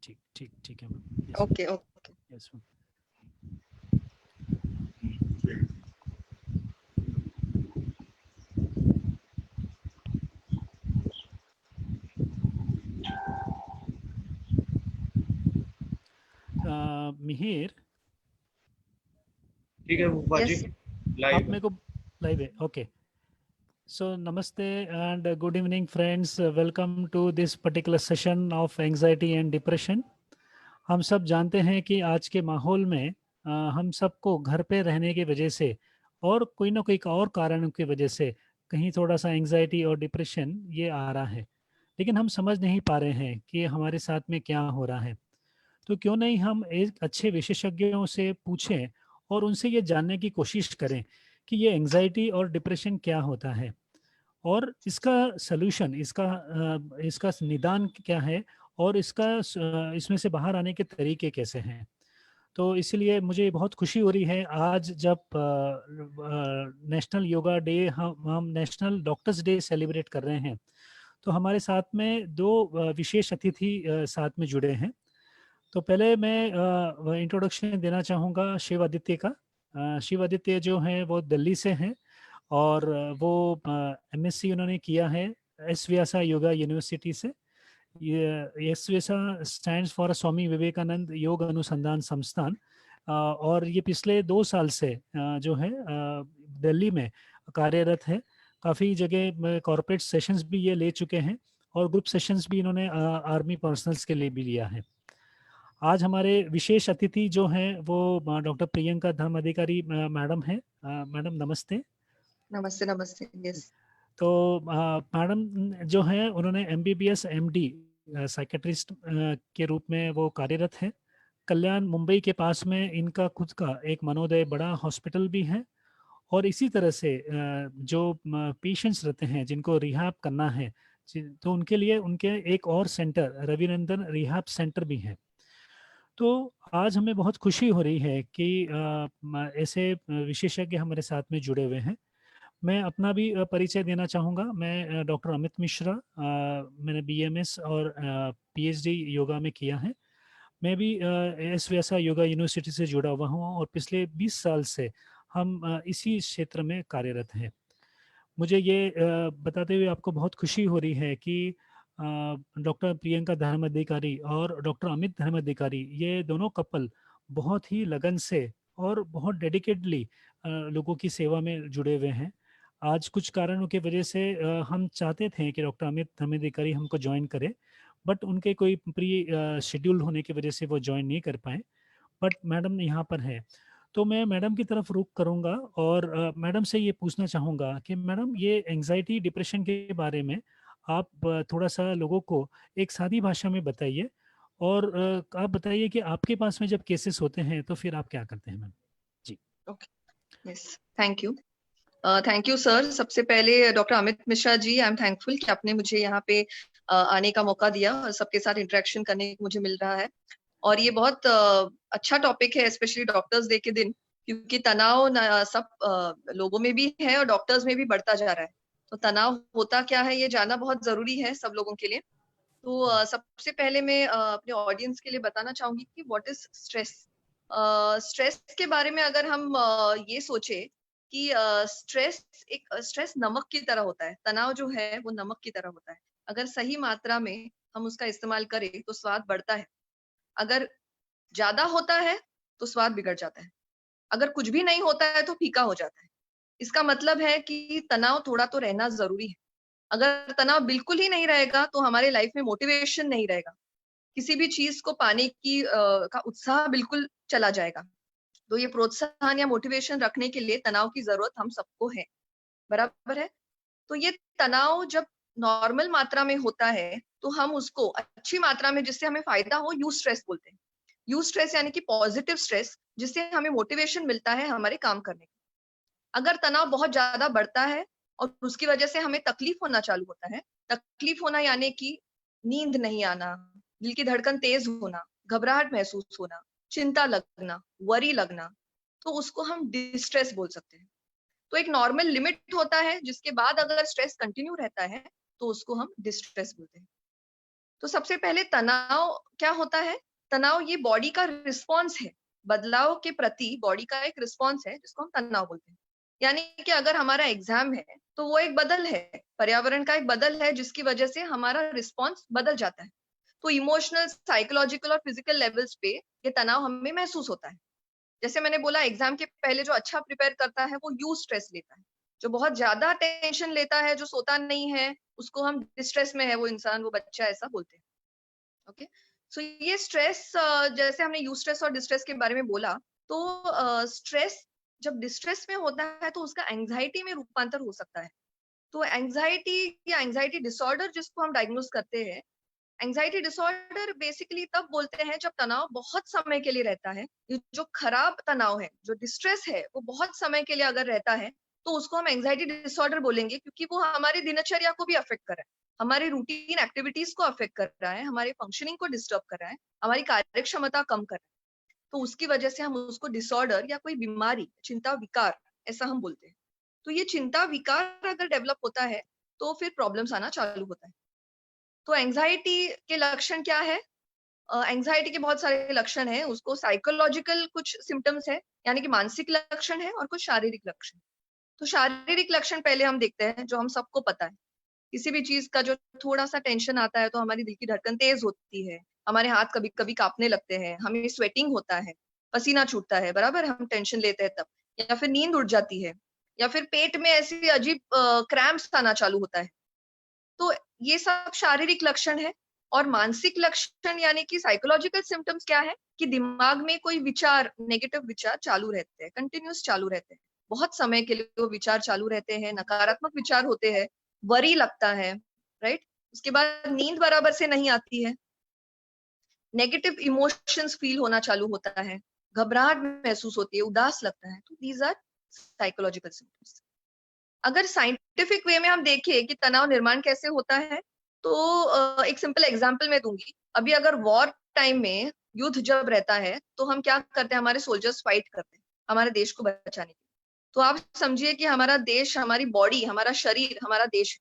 ठीक ठीक ठीक है ma'am. Okay okay. Yes ma'am. Mihir, ठीक है बाजी, Yes. आप लाइव मेरे को लाइव है? Okay. So namaste and good evening friends. Welcome to this particular session of anxiety and depression. हम सब जानते हैं कि आज के माहौल में हम सबको घर पे रहने की वजह से और कोई ना कोई और कारणों की वजह से कहीं थोड़ा सा एंजाइटी और डिप्रेशन ये आ रहा है, लेकिन हम समझ नहीं पा रहे हैं कि हमारे साथ में क्या हो रहा है। तो क्यों नहीं हम एक अच्छे विशेषज्ञों से पूछें और उनसे ये जानने की कोशिश करें कि ये एंजाइटी और डिप्रेशन क्या होता है और इसका सलूशन, इसका निदान क्या है और इसमें से बाहर आने के तरीके कैसे हैं। तो इसलिए मुझे बहुत खुशी हो रही है आज जब नेशनल योगा डे, हम नेशनल डॉक्टर्स डे सेलिब्रेट कर रहे हैं, तो हमारे साथ में दो विशेष अतिथि साथ में जुड़े हैं। तो पहले मैं इंट्रोडक्शन देना चाहूँगा शिव आदित्य का। शिव आदित्य जो हैं वो दिल्ली से हैं और वो एमएससी उन्होंने किया है एस व्यासा योगा यूनिवर्सिटी से। ये S Vyasa stands for Swami Vivekananda योग अनुसंधान संस्थान। और ये पिछले 2 साल से जो है दिल्ली में कार्यरत है। काफ़ी जगह कॉर्पोरेट सेशंस भी ये ले चुके हैं और ग्रुप सेशंस भी इन्होंने आर्मी पर्सनल्स के लिए भी लिया है। आज हमारे विशेष अतिथि जो हैं वो डॉक्टर प्रियंका धर्म अधिकारी मैडम हैं। मैडम नमस्ते। नमस्ते नमस्ते। यस। तो मैडम जो हैं उन्होंने एमबीबीएस एमडी साइकेट्रिस्ट के रूप में वो कार्यरत हैं। कल्याण मुंबई के पास में इनका खुद का एक मनोदय बड़ा हॉस्पिटल भी है और इसी तरह से जो पेशेंट्स रहते हैं जिनको रिहैब करना है, तो उनके लिए उनके एक और सेंटर रविनंदन रिहैब सेंटर भी है। तो आज हमें बहुत खुशी हो रही है कि ऐसे विशेषज्ञ हमारे साथ में जुड़े हुए हैं। मैं अपना भी परिचय देना चाहूँगा। मैं डॉक्टर अमित मिश्रा, मैंने बीएमएस और पीएचडी योगा में किया है। मैं भी एस व्यासा योगा यूनिवर्सिटी से जुड़ा हुआ हूँ और पिछले 20 साल से हम इसी क्षेत्र में कार्यरत हैं। मुझे ये बताते हुए आपको बहुत खुशी हो रही है कि डॉक्टर प्रियंका धर्माधिकारी और डॉक्टर अमित धर्माधिकारी ये दोनों कपल बहुत ही लगन से और बहुत डेडिकेटली लोगों की सेवा में जुड़े हुए हैं। आज कुछ कारणों की वजह से हम चाहते थे कि डॉक्टर अमित धर्माधिकारी हमको ज्वाइन करें, बट उनके कोई प्री शेड्यूल होने की वजह से वो ज्वाइन नहीं कर पाए, बट मैडम यहाँ पर है। तो मैं मैडम की तरफ रुख करूँगा और मैडम से ये पूछना चाहूँगा कि मैडम ये एंजाइटी डिप्रेशन के बारे में आप थोड़ा सा लोगों को एक सादी भाषा में बताइए और आप बताइए कि आपके पास में जब केसेस होते हैं तो फिर आप क्या करते हैं मैम? जी। Okay. Yes, thank you sir. सबसे पहले doctor Amit Mishra ji, I am thankful कि आपने मुझे यहाँ पे आने का मौका दिया और सबके साथ इंटरेक्शन करने को मुझे मिल रहा है। और ये बहुत अच्छा टॉपिक है, स्पेशली डॉक्टर्स डे के दिन, क्योंकि तनाव सब लोगों में भी है और डॉक्टर्स में भी बढ़ता जा रहा है। तो तनाव होता क्या है ये जानना बहुत जरूरी है सब लोगों के लिए। तो सबसे पहले मैं अपने ऑडियंस के लिए बताना चाहूंगी कि व्हाट इज स्ट्रेस। स्ट्रेस के बारे में अगर हम ये सोचे कि स्ट्रेस नमक की तरह होता है। तनाव जो है वो नमक की तरह होता है। अगर सही मात्रा में हम उसका इस्तेमाल करें तो स्वाद बढ़ता है, अगर ज्यादा होता है तो स्वाद बिगड़ जाता है, अगर कुछ भी नहीं होता है तो फीका हो जाता है। इसका मतलब है कि तनाव थोड़ा तो रहना जरूरी है। अगर तनाव बिल्कुल ही नहीं रहेगा तो हमारे लाइफ में मोटिवेशन नहीं रहेगा, किसी भी चीज को पाने की का उत्साह बिल्कुल चला जाएगा। तो ये प्रोत्साहन या मोटिवेशन रखने के लिए तनाव की जरूरत हम सबको है, बराबर है। तो ये तनाव जब नॉर्मल मात्रा में होता है तो हम उसको अच्छी मात्रा में, जिससे हमें फायदा हो, यूज स्ट्रेस बोलते हैं। यूज स्ट्रेस यानी कि पॉजिटिव स्ट्रेस, जिससे हमें मोटिवेशन मिलता है हमारे काम करने का। अगर तनाव बहुत ज्यादा बढ़ता है और उसकी वजह से हमें तकलीफ होना चालू होता है, तकलीफ होना यानी कि नींद नहीं आना, दिल की धड़कन तेज होना, घबराहट महसूस होना, चिंता लगना, वरी लगना, तो उसको हम डिस्ट्रेस बोल सकते हैं। तो एक नॉर्मल लिमिट होता है जिसके बाद अगर स्ट्रेस कंटिन्यू रहता है तो उसको हम डिस्ट्रेस बोलते हैं। तो सबसे पहले तनाव क्या होता है? तनाव ये बॉडी का रिस्पॉन्स है, बदलाव के प्रति बॉडी का एक रिस्पॉन्स है जिसको हम तनाव बोलते हैं। यानी कि अगर हमारा एग्जाम है तो वो एक बदल है, पर्यावरण का एक बदल है जिसकी वजह से हमारा रिस्पॉन्स बदल जाता है। तो इमोशनल, साइकोलॉजिकल और फिजिकल लेवल्स पे ये तनाव हमें महसूस होता है। जैसे मैंने बोला, एग्जाम के पहले जो अच्छा प्रिपेयर करता है वो यूज स्ट्रेस लेता है। जो बहुत ज्यादा टेंशन लेता है, जो सोता नहीं है, उसको हम डिस्ट्रेस में है वो इंसान, वो बच्चा, ऐसा बोलते हैं। ओके, सो ये स्ट्रेस, जैसे हमने यूज स्ट्रेस और डिस्ट्रेस के बारे में बोला, तो स्ट्रेस जब डिस्ट्रेस में होता है तो उसका एंजाइटी में रूपांतर हो सकता है। तो एंजाइटी या एंजाइटी डिसऑर्डर जिसको हम डायग्नोज करते हैं, एंजाइटी डिसऑर्डर बेसिकली तब बोलते हैं जब तनाव बहुत समय के लिए रहता है। ये जो खराब तनाव है, जो डिस्ट्रेस है, वो बहुत समय के लिए अगर रहता है तो उसको हम एंजाइटी डिसऑर्डर बोलेंगे, क्योंकि वो हमारी दिनचर्या को भी अफेक्ट कर रहा है, हमारी रूटीन एक्टिविटीज को अफेक्ट कर रहा है, हमारे फंक्शनिंग को डिस्टर्ब कर रहा है, हमारी कार्य क्षमता कम कर रहा है। तो उसकी वजह से हम उसको डिसऑर्डर या कोई बीमारी, चिंता विकार, ऐसा हम बोलते हैं। तो ये चिंता विकार अगर डेवलप होता है तो फिर प्रॉब्लम्स आना चालू होता है। तो एंजाइटी के लक्षण क्या है? एंजाइटी के बहुत सारे लक्षण हैं, उसको साइकोलॉजिकल कुछ सिम्टम्स है, यानी कि मानसिक लक्षण है, और कुछ शारीरिक लक्षण। तो शारीरिक लक्षण पहले हम देखते हैं, जो हम सबको पता है। किसी भी चीज का जो थोड़ा सा टेंशन आता है तो हमारी दिल की धड़कन तेज होती है, हमारे हाथ कभी कभी कांपने लगते हैं, हमें स्वेटिंग होता है, पसीना छूटता है, बराबर, हम टेंशन लेते हैं तब, या फिर नींद उड़ जाती है, या फिर पेट में ऐसी अजीब क्रैम्प्स आना चालू होता है। तो ये सब शारीरिक लक्षण है। और मानसिक लक्षण यानी कि साइकोलॉजिकल सिम्टम्स क्या है? कि दिमाग में कोई विचार, नेगेटिव विचार चालू रहते हैं, कंटिन्यूस चालू रहते हैं, बहुत समय के लिए वो विचार चालू रहते हैं, नकारात्मक विचार होते हैं, वरी लगता है, राइट। उसके बाद नींद बराबर से नहीं आती है, नेगेटिव इमोशंस फील होना चालू होता है, घबराहट महसूस होती है, उदास लगता है। तो दीज आर साइकोलॉजिकल सिम्टम्स। अगर साइंटिफिक वे में हम देखें कि तनाव निर्माण कैसे होता है, तो एक सिंपल एग्जांपल मैं दूंगी। अभी अगर वॉर टाइम में, युद्ध जब रहता है, तो हम क्या करते हैं? हमारे सोल्जर्स फाइट करते हैं हमारे देश को बचाने के लिए। तो आप समझिए कि हमारा देश, हमारी बॉडी, हमारा शरीर हमारा देश है।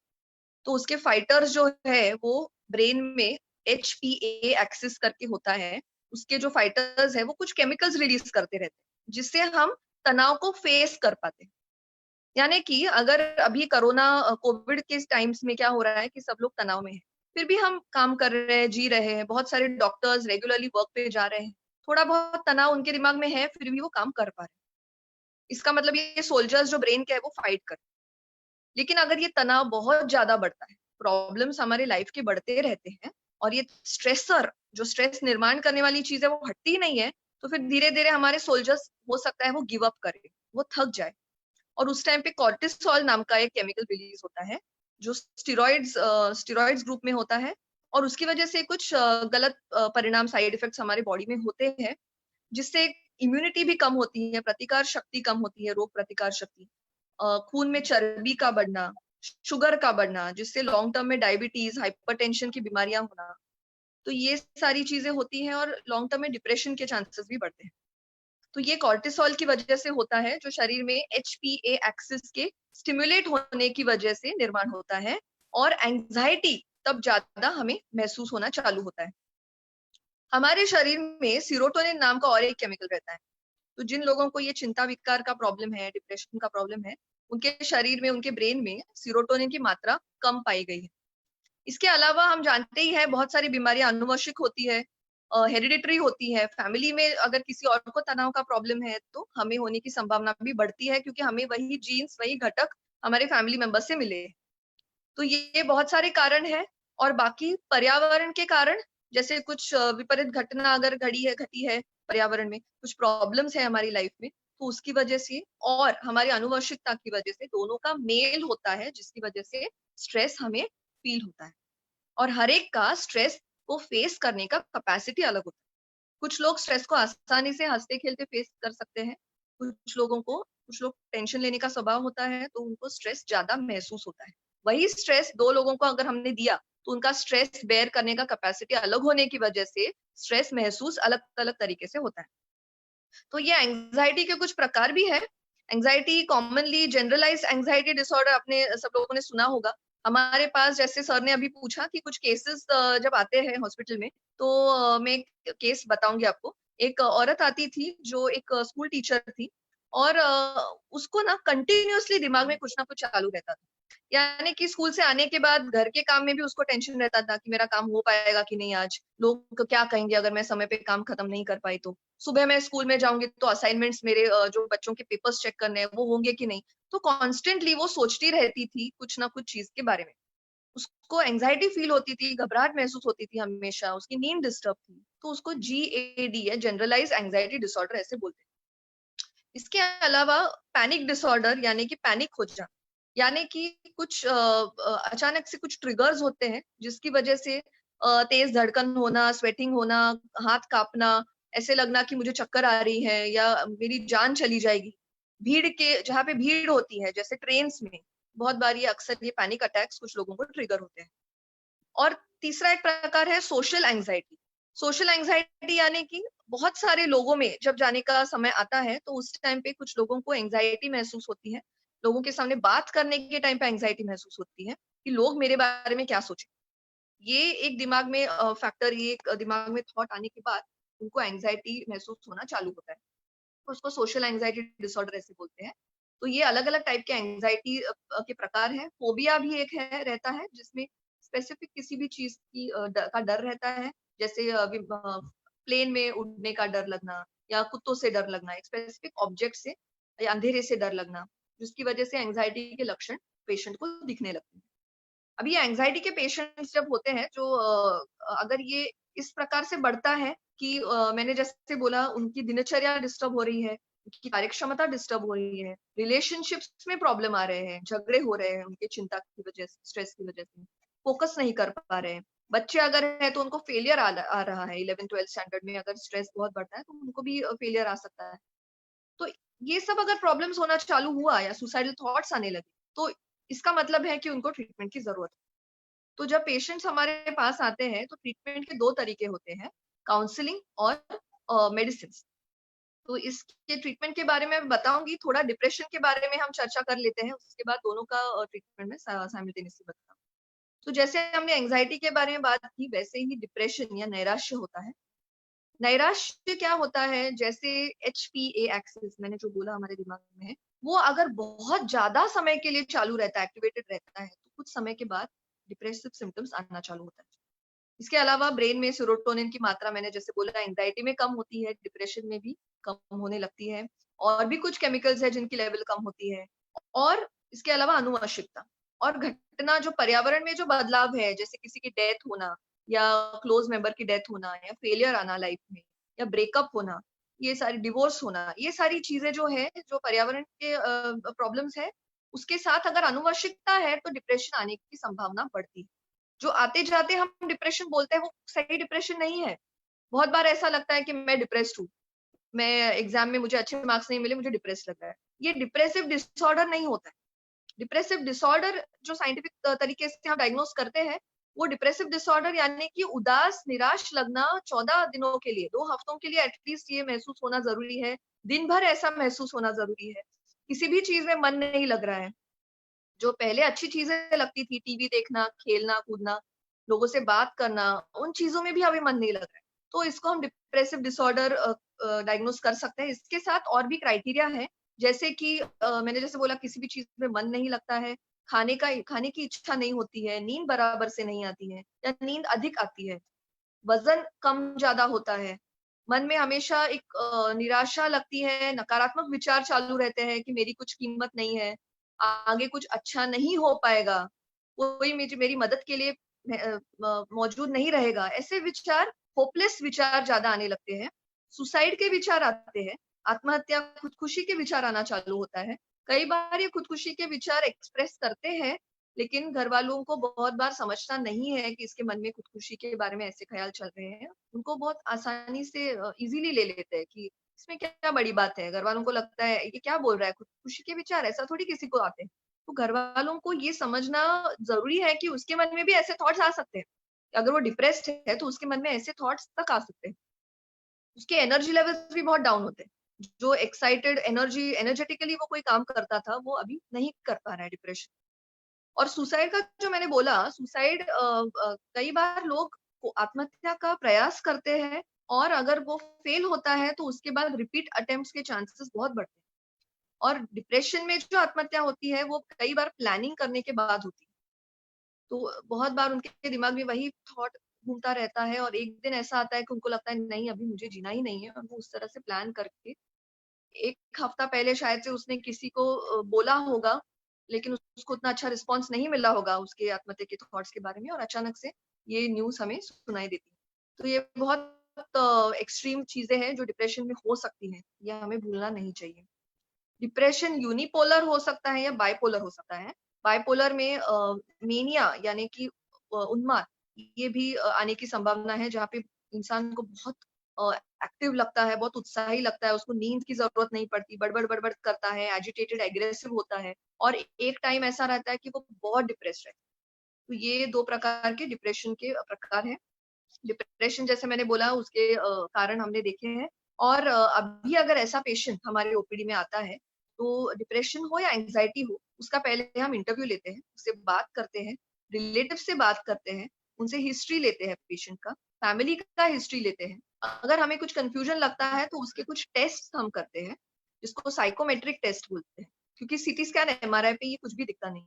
तो उसके फाइटर्स जो है वो ब्रेन में HPA एक्सिस करके होता है। उसके जो फाइटर्स है वो कुछ केमिकल्स रिलीज करते रहते हैं, जिससे हम तनाव को फेस कर पाते हैं। यानी कि अगर अभी कोरोना, कोविड के टाइम्स में क्या हो रहा है कि सब लोग तनाव में हैं, फिर भी हम काम कर रहे हैं, जी रहे हैं, बहुत सारे डॉक्टर्स रेगुलरली वर्क पे जा रहे हैं, थोड़ा बहुत तनाव उनके दिमाग में है, फिर भी वो काम कर पा रहे हैं। इसका मतलब ये सोल्जर्स जो ब्रेन के है वो फाइट कर रहे हैं। लेकिन अगर ये तनाव बहुत ज्यादा बढ़ता है, प्रॉब्लम्स हमारे लाइफ के बढ़ते रहते हैं, और ये स्ट्रेसर, जो स्ट्रेस निर्माण करने वाली चीज है, वो हटती ही नहीं है, तो फिर धीरे धीरे हमारे सोल्जर्स, हो सकता है वो गिव अप करे, वो थक जाए। और उस टाइम पे कॉर्टिसोल नाम का एक केमिकल रिलीज होता है, जो स्टेरॉइड्स ग्रुप में होता है, और उसकी वजह से कुछ गलत परिणाम, साइड इफेक्ट्स हमारे बॉडी में होते हैं, जिससे इम्यूनिटी भी कम होती है, प्रतिकार शक्ति कम होती है, रोग प्रतिकार शक्ति, खून में चर्बी का बढ़ना, शुगर का बढ़ना, जिससे लॉन्ग टर्म में डायबिटीज, हाइपरटेंशन की बीमारियां होना। तो ये सारी चीजें होती हैं, और लॉन्ग टर्म में डिप्रेशन के चांसेस भी बढ़ते हैं। तो ये कॉर्टिसोल की वजह से होता है, जो शरीर में HPA एक्सिस के स्टिमुलेट होने की वजह से निर्माण होता है, और एंजाइटी तब ज्यादा हमें महसूस होना चालू होता है। हमारे शरीर में सीरोटोनिन नाम का और एक केमिकल रहता है। तो जिन लोगों को ये चिंता विकार का प्रॉब्लम है, डिप्रेशन का प्रॉब्लम है, उनके शरीर में, उनके ब्रेन में सीरोटोनिन की मात्रा कम पाई गई है। इसके अलावा हम जानते ही हैं, बहुत सारी बीमारियां आनुवंशिक होती है, हेरिडिटरी होती है। फैमिली में अगर किसी और को तनाव का प्रॉब्लम है तो हमें होने की संभावना भी बढ़ती है, क्योंकि हमें वही जीन्स, वही घटक हमारे फैमिली मेंबर से मिले हैं। तो ये बहुत सारे कारण हैं। और बाकी पर्यावरण के कारण, जैसे कुछ विपरीत घटना अगर घटी है पर्यावरण में, कुछ प्रॉब्लम्स है हमारी लाइफ में, तो उसकी वजह से, और हमारी आनुवंशिकता की वजह से, दोनों का मेल होता है, जिसकी वजह से स्ट्रेस हमें फील होता है। और हर एक का स्ट्रेस को फेस करने का कैपेसिटी अलग होता है। कुछ लोग स्ट्रेस को आसानी से हंसते खेलते फेस कर सकते हैं, कुछ लोग टेंशन लेने का स्वभाव होता है, तो उनको स्ट्रेस ज्यादा महसूस होता है। वही स्ट्रेस दो लोगों को अगर हमने दिया, तो उनका स्ट्रेस बेयर करने का कैपेसिटी अलग होने की वजह से स्ट्रेस महसूस अलग अलग तरीके से होता है। तो ये एंजाइटी के कुछ प्रकार भी है। Anxiety commonly generalize anxiety disorder आपने सब लोगों ने सुना होगा। हमारे पास जैसे सर ने अभी पूछा कि कुछ केसेस जब आते हैं हॉस्पिटल में, तो मैं एक केस बताऊंगी आपको। एक औरत आती थी जो एक स्कूल टीचर थी, और उसको ना कंटिन्यूअसली दिमाग में कुछ ना कुछ चालू रहता था। यानी कि स्कूल से आने के बाद घर के काम में भी उसको टेंशन रहता था कि मेरा काम हो पाएगा कि नहीं आज, लोग क्या कहेंगे अगर मैं समय पे काम खत्म नहीं कर पाई तो। सुबह मैं स्कूल में जाऊंगी तो असाइनमेंट्स मेरे जो बच्चों के पेपर्स चेक करने हैं वो होंगे कि नहीं। तो कॉन्स्टेंटली वो सोचती रहती थी कुछ ना कुछ चीज के बारे में। उसको एंजाइटी फील होती थी, घबराहट महसूस होती थी हमेशा, उसकी नींद डिस्टर्ब थी। तो उसको GAD है, जनरलाइज एंजाइटी डिसऑर्डर ऐसे बोलते हैं। इसके अलावा पैनिक डिसऑर्डर यानी कि पैनिक हो जाना, यानी कि कुछ अचानक से कुछ ट्रिगर्स होते हैं जिसकी वजह से तेज धड़कन होना, स्वेटिंग होना, हाथ कांपना, ऐसे लगना कि मुझे चक्कर आ रही है या मेरी जान चली जाएगी। भीड़ के जहाँ पे भीड़ होती है जैसे ट्रेन्स में, बहुत बार ये अक्सर ये पैनिक अटैक्स कुछ लोगों को ट्रिगर होते हैं। और तीसरा एक प्रकार है सोशल एंजाइटी। सोशल एंजाइटी यानी कि बहुत सारे लोगों में जब जाने का समय आता है तो उस टाइम पे कुछ लोगों को एंजाइटी महसूस होती है। लोगों के सामने बात करने के टाइम पे एंजाइटी महसूस होती है कि लोग मेरे बारे में क्या सोचें। ये एक दिमाग में फैक्टर, ये एक दिमाग में थॉट आने के बाद उनको एंजाइटी महसूस होना चालू होता है। तो उसको सोशल एंजाइटी डिसऑर्डर ऐसे बोलते हैं। तो ये अलग-अलग टाइप के एंजाइटी के प्रकार हैं। फोबिया भी एक है रहता है जिसमें स्पेसिफिक किसी भी चीज़ की का डर रहता है। जैसे प्लेन में उड़ने का डर लगना या कुत्तों से डर लगना, एक स्पेसिफिक ऑब्जेक्ट से या अंधेरे से डर लगना, जिसकी वजह से एंजाइटी के लक्षण पेशेंट को दिखने लगते हैं। अब ये एंजाइटी के पेशेंट्स जब होते हैं जो अगर ये इस प्रकार से बढ़ता है कि मैंने जैसे बोला उनकी दिनचर्या डिस्टर्ब हो रही है, उनकी कार्यक्षमता डिस्टर्ब हो रही है, रिलेशनशिप्स में प्रॉब्लम आ रहे हैं, झगड़े हो रहे हैं उनके चिंता की वजह से, स्ट्रेस की वजह से, फोकस नहीं कर पा रहे हैं। बच्चे अगर है तो उनको फेलियर आ रहा है 11th-12th स्टैंडर्ड में, अगर स्ट्रेस बहुत बढ़ता है तो उनको भी फेलियर आ सकता है। तो ये सब अगर प्रॉब्लम्स होना चालू हुआ या सुसाइडल थॉट्स आने लगे, तो इसका मतलब है कि उनको ट्रीटमेंट की जरूरत है। तो जब पेशेंट्स हमारे पास आते हैं तो ट्रीटमेंट के 2 तरीके होते हैं, काउंसलिंग और मेडिसिन। तो इसके ट्रीटमेंट के बारे में बताऊंगी, थोड़ा डिप्रेशन के बारे में हम चर्चा कर लेते हैं, उसके बाद दोनों का ट्रीटमेंट में साइमल्टेनियसली बताऊंगी। तो जैसे हमने एंजाइटी के बारे में बात की, वैसे ही डिप्रेशन या नैराश्य होता है। नैराश्य क्या होता है, जैसे HPA एक्सिस मैंने जो बोला हमारे दिमाग में है, वो अगर बहुत ज्यादा समय के लिए चालू रहता है, एक्टिवेटेड रहता है, तो कुछ समय के बाद डिप्रेसिव सिम्टम्स आना चालू होता है। इसके अलावा ब्रेन में सेरोटोनिन की मात्रा मैंने जैसे बोला एंजाइटी में कम होती है, डिप्रेशन में भी कम होने लगती है। और भी कुछ केमिकल्स है जिनकी लेवल कम होती है। और इसके अलावा आनुवंशिकता और घटना, जो पर्यावरण में जो बदलाव है, जैसे किसी की डेथ होना या क्लोज मेंबर की डेथ होना या फेलियर आना लाइफ में या ब्रेकअप होना, ये सारी डिवोर्स होना, ये सारी चीजें जो है, जो पर्यावरण के प्रॉब्लम्स है, उसके साथ अगर आनुवंशिकता है तो डिप्रेशन आने की संभावना बढ़ती है। जो आते-जाते हम डिप्रेशन बोलते हैं वो सही डिप्रेशन नहीं है। बहुत बार ऐसा लगता है कि मैं डिप्रेस्ड हूँ, मैं एग्ज़ाम में मुझे अच्छे मार्क्स नहीं मिले, मुझे डिप्रेस लग रहा है। ये डिप्रेसिव डिसऑर्डर नहीं होता है। डिप्रेसिव डिसऑर्डर जो साइंटिफिक तरीके से हम डायग्नोस करते हैं, वो डिप्रेसिव डिसऑर्डर यानी कि उदास, निराश लगना 14 दिनों के लिए, 2 हफ्तों के लिए एटलीस्ट ये महसूस होना ज़रूरी है। दिन भर ऐसा महसूस होना ज़रूरी है। किसी भी चीज़ में मन नहीं लग रहा है। जो पहले अच्छी चीजें लगती थी, टीवी देखना, खेलना कूदना, लोगों से बात करना, उन चीजों में भी अभी मन नहीं लग रहा है। तो इसको हम डिप्रेसिव डिसऑर्डर डायग्नोस कर सकते हैं। इसके साथ और भी क्राइटेरिया है, जैसे कि मैंने जैसे बोला किसी भी चीज में मन नहीं लगता है, खाने की इच्छा नहीं होती है, नींद बराबर से नहीं आती है या नींद अधिक आती है, वजन कम ज्यादा होता है, मन में हमेशा एक निराशा लगती है, नकारात्मक विचार चालू रहते हैं कि मेरी कुछ कीमत नहीं है, आगे कुछ अच्छा नहीं हो पाएगा, कोई मेरी मदद के लिए मौजूद नहीं रहेगा। ऐसे विचार, होपलेस विचार ज्यादा आने लगते हैं। सुसाइड के विचार आते हैं, आत्महत्या, खुदकुशी के विचार आना चालू होता है। कई बार ये खुदकुशी के विचार एक्सप्रेस करते हैं, लेकिन घर वालों को बहुत बार समझता नहीं है कि इसके मन में खुदकुशी के बारे में ऐसे ख्याल चल रहे हैं। उनको बहुत आसानी से इजीली ले लेते हैं कि इसमें क्या बड़ी बात है। घर वालों को लगता है ये क्या बोल रहा है, खुदकुशी के विचार ऐसा थोड़ी किसी को आते हैं। तो घर वालों को ये समझना जरूरी है कि उसके मन में भी ऐसे थॉट्स आ सकते हैं। अगर वो डिप्रेस्ड है तो उसके मन में ऐसे थॉट्स तक आ सकते हैं। उसके एनर्जी लेवल्स भी बहुत डाउन होते हैं। जो एक्साइटेड एनर्जेटिकली वो कोई काम करता था, वो अभी नहीं कर पा रहा है डिप्रेशन। और सुसाइड का जो मैंने बोला, सुसाइड कई बार लोग आत्महत्या का प्रयास करते हैं और अगर वो फेल होता है तो उसके बाद रिपीट अटेम्प्ट्स के चांसेस बहुत बढ़ते हैं। और डिप्रेशन में जो आत्महत्या होती है वो कई बार प्लानिंग करने के बाद होती है। तो बहुत बार उनके दिमाग में वही थॉट घूमता रहता है और एक दिन ऐसा आता है कि उनको लगता है नहीं अभी मुझे जीना ही नहीं है, और वो उस तरह से प्लान करके 1 हफ्ता पहले शायद से उसने किसी को बोला होगा, लेकिन उसको उतना अच्छा रिस्पॉन्स नहीं मिला होगा उसके आत्महत्या के थॉट्स के बारे में, और अचानक से ये न्यूज़ हमें सुनाई देती है। तो ये बहुत एक्सट्रीम चीज़ें हैं जो डिप्रेशन में हो सकती हैं, ये हमें भूलना नहीं चाहिए। डिप्रेशन यूनिपोलर हो सकता है या बाइपोलर हो सकता है। बाइपोलर में मेनिया यानी कि उन्माद, ये भी आने की संभावना है, जहाँ पे इंसान को बहुत एक्टिव लगता है, बहुत उत्साही लगता है, उसको नींद की ज़रूरत नहीं पड़ती, बड़बड़ करता है, एजिटेटेड, एग्रेसिव होता है, और एक टाइम ऐसा रहता है कि वो बहुत डिप्रेस्ड है। तो ये 2 प्रकार के डिप्रेशन के प्रकार हैं। डिप्रेशन जैसे मैंने बोला उसके कारण हमने देखे हैं, और अभी अगर ऐसा पेशेंट हमारे ओपीडी में आता है, तो डिप्रेशन हो या एंग्जायटी हो, उसका पहले हम इंटरव्यू लेते हैं, उससे बात करते हैं, रिलेटिव से बात करते हैं, उनसे हिस्ट्री लेते हैं पेशेंट का, फैमिली का हिस्ट्री लेते हैं। अगर हमें कुछ कन्फ्यूजन लगता है तो उसके कुछ टेस्ट हम करते हैं, जिसको साइकोमेट्रिक टेस्ट बोलते हैं, क्योंकि सीटी स्कैन, एमआरआई पे ये कुछ भी दिखता नहीं।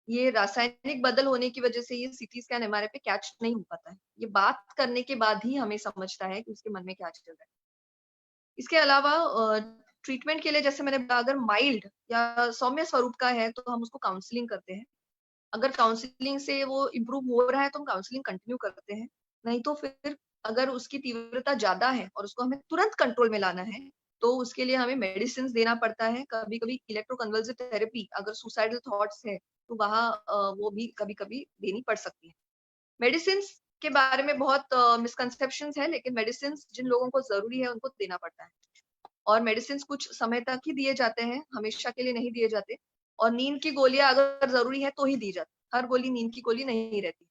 ये रासायनिक बदल होने की वजह से ये सीटी स्कैन, एमआरआई पे कैच नहीं हो पाता है। ये बात करने के बाद ही हमें समझता है कि उसके मन में क्या चल रहा है। इसके अलावा ट्रीटमेंट के लिए जैसे मैंने बताया, अगर माइल्ड या सौम्य स्वरूप का है तो हम उसको काउंसलिंग करते हैं। अगर काउंसलिंग से वो इम्प्रूव हो रहा है तो हम काउंसलिंग कंटिन्यू करते हैं। नहीं तो फिर अगर उसकी तीव्रता ज्यादा है और उसको हमें तुरंत कंट्रोल में लाना है, तो उसके लिए हमें मेडिसिन देना पड़ता है। कभी-कभी इलेक्ट्रोकन्वल्सिव थेरेपी, अगर सुसाइडल थॉट्स है तो वहाँ वो भी कभी-कभी देनी पड़ सकती है। मेडिसिन के बारे में बहुत मिसकंसेप्शंस है, लेकिन मेडिसिन जिन लोगों को जरूरी है उनको देना पड़ता है, और मेडिसिन कुछ समय तक ही दिए जाते हैं, हमेशा के लिए नहीं दिए जाते। और नींद की गोलियां अगर जरूरी है तो ही दी जाती, हर गोली नींद की गोली नहीं रहती।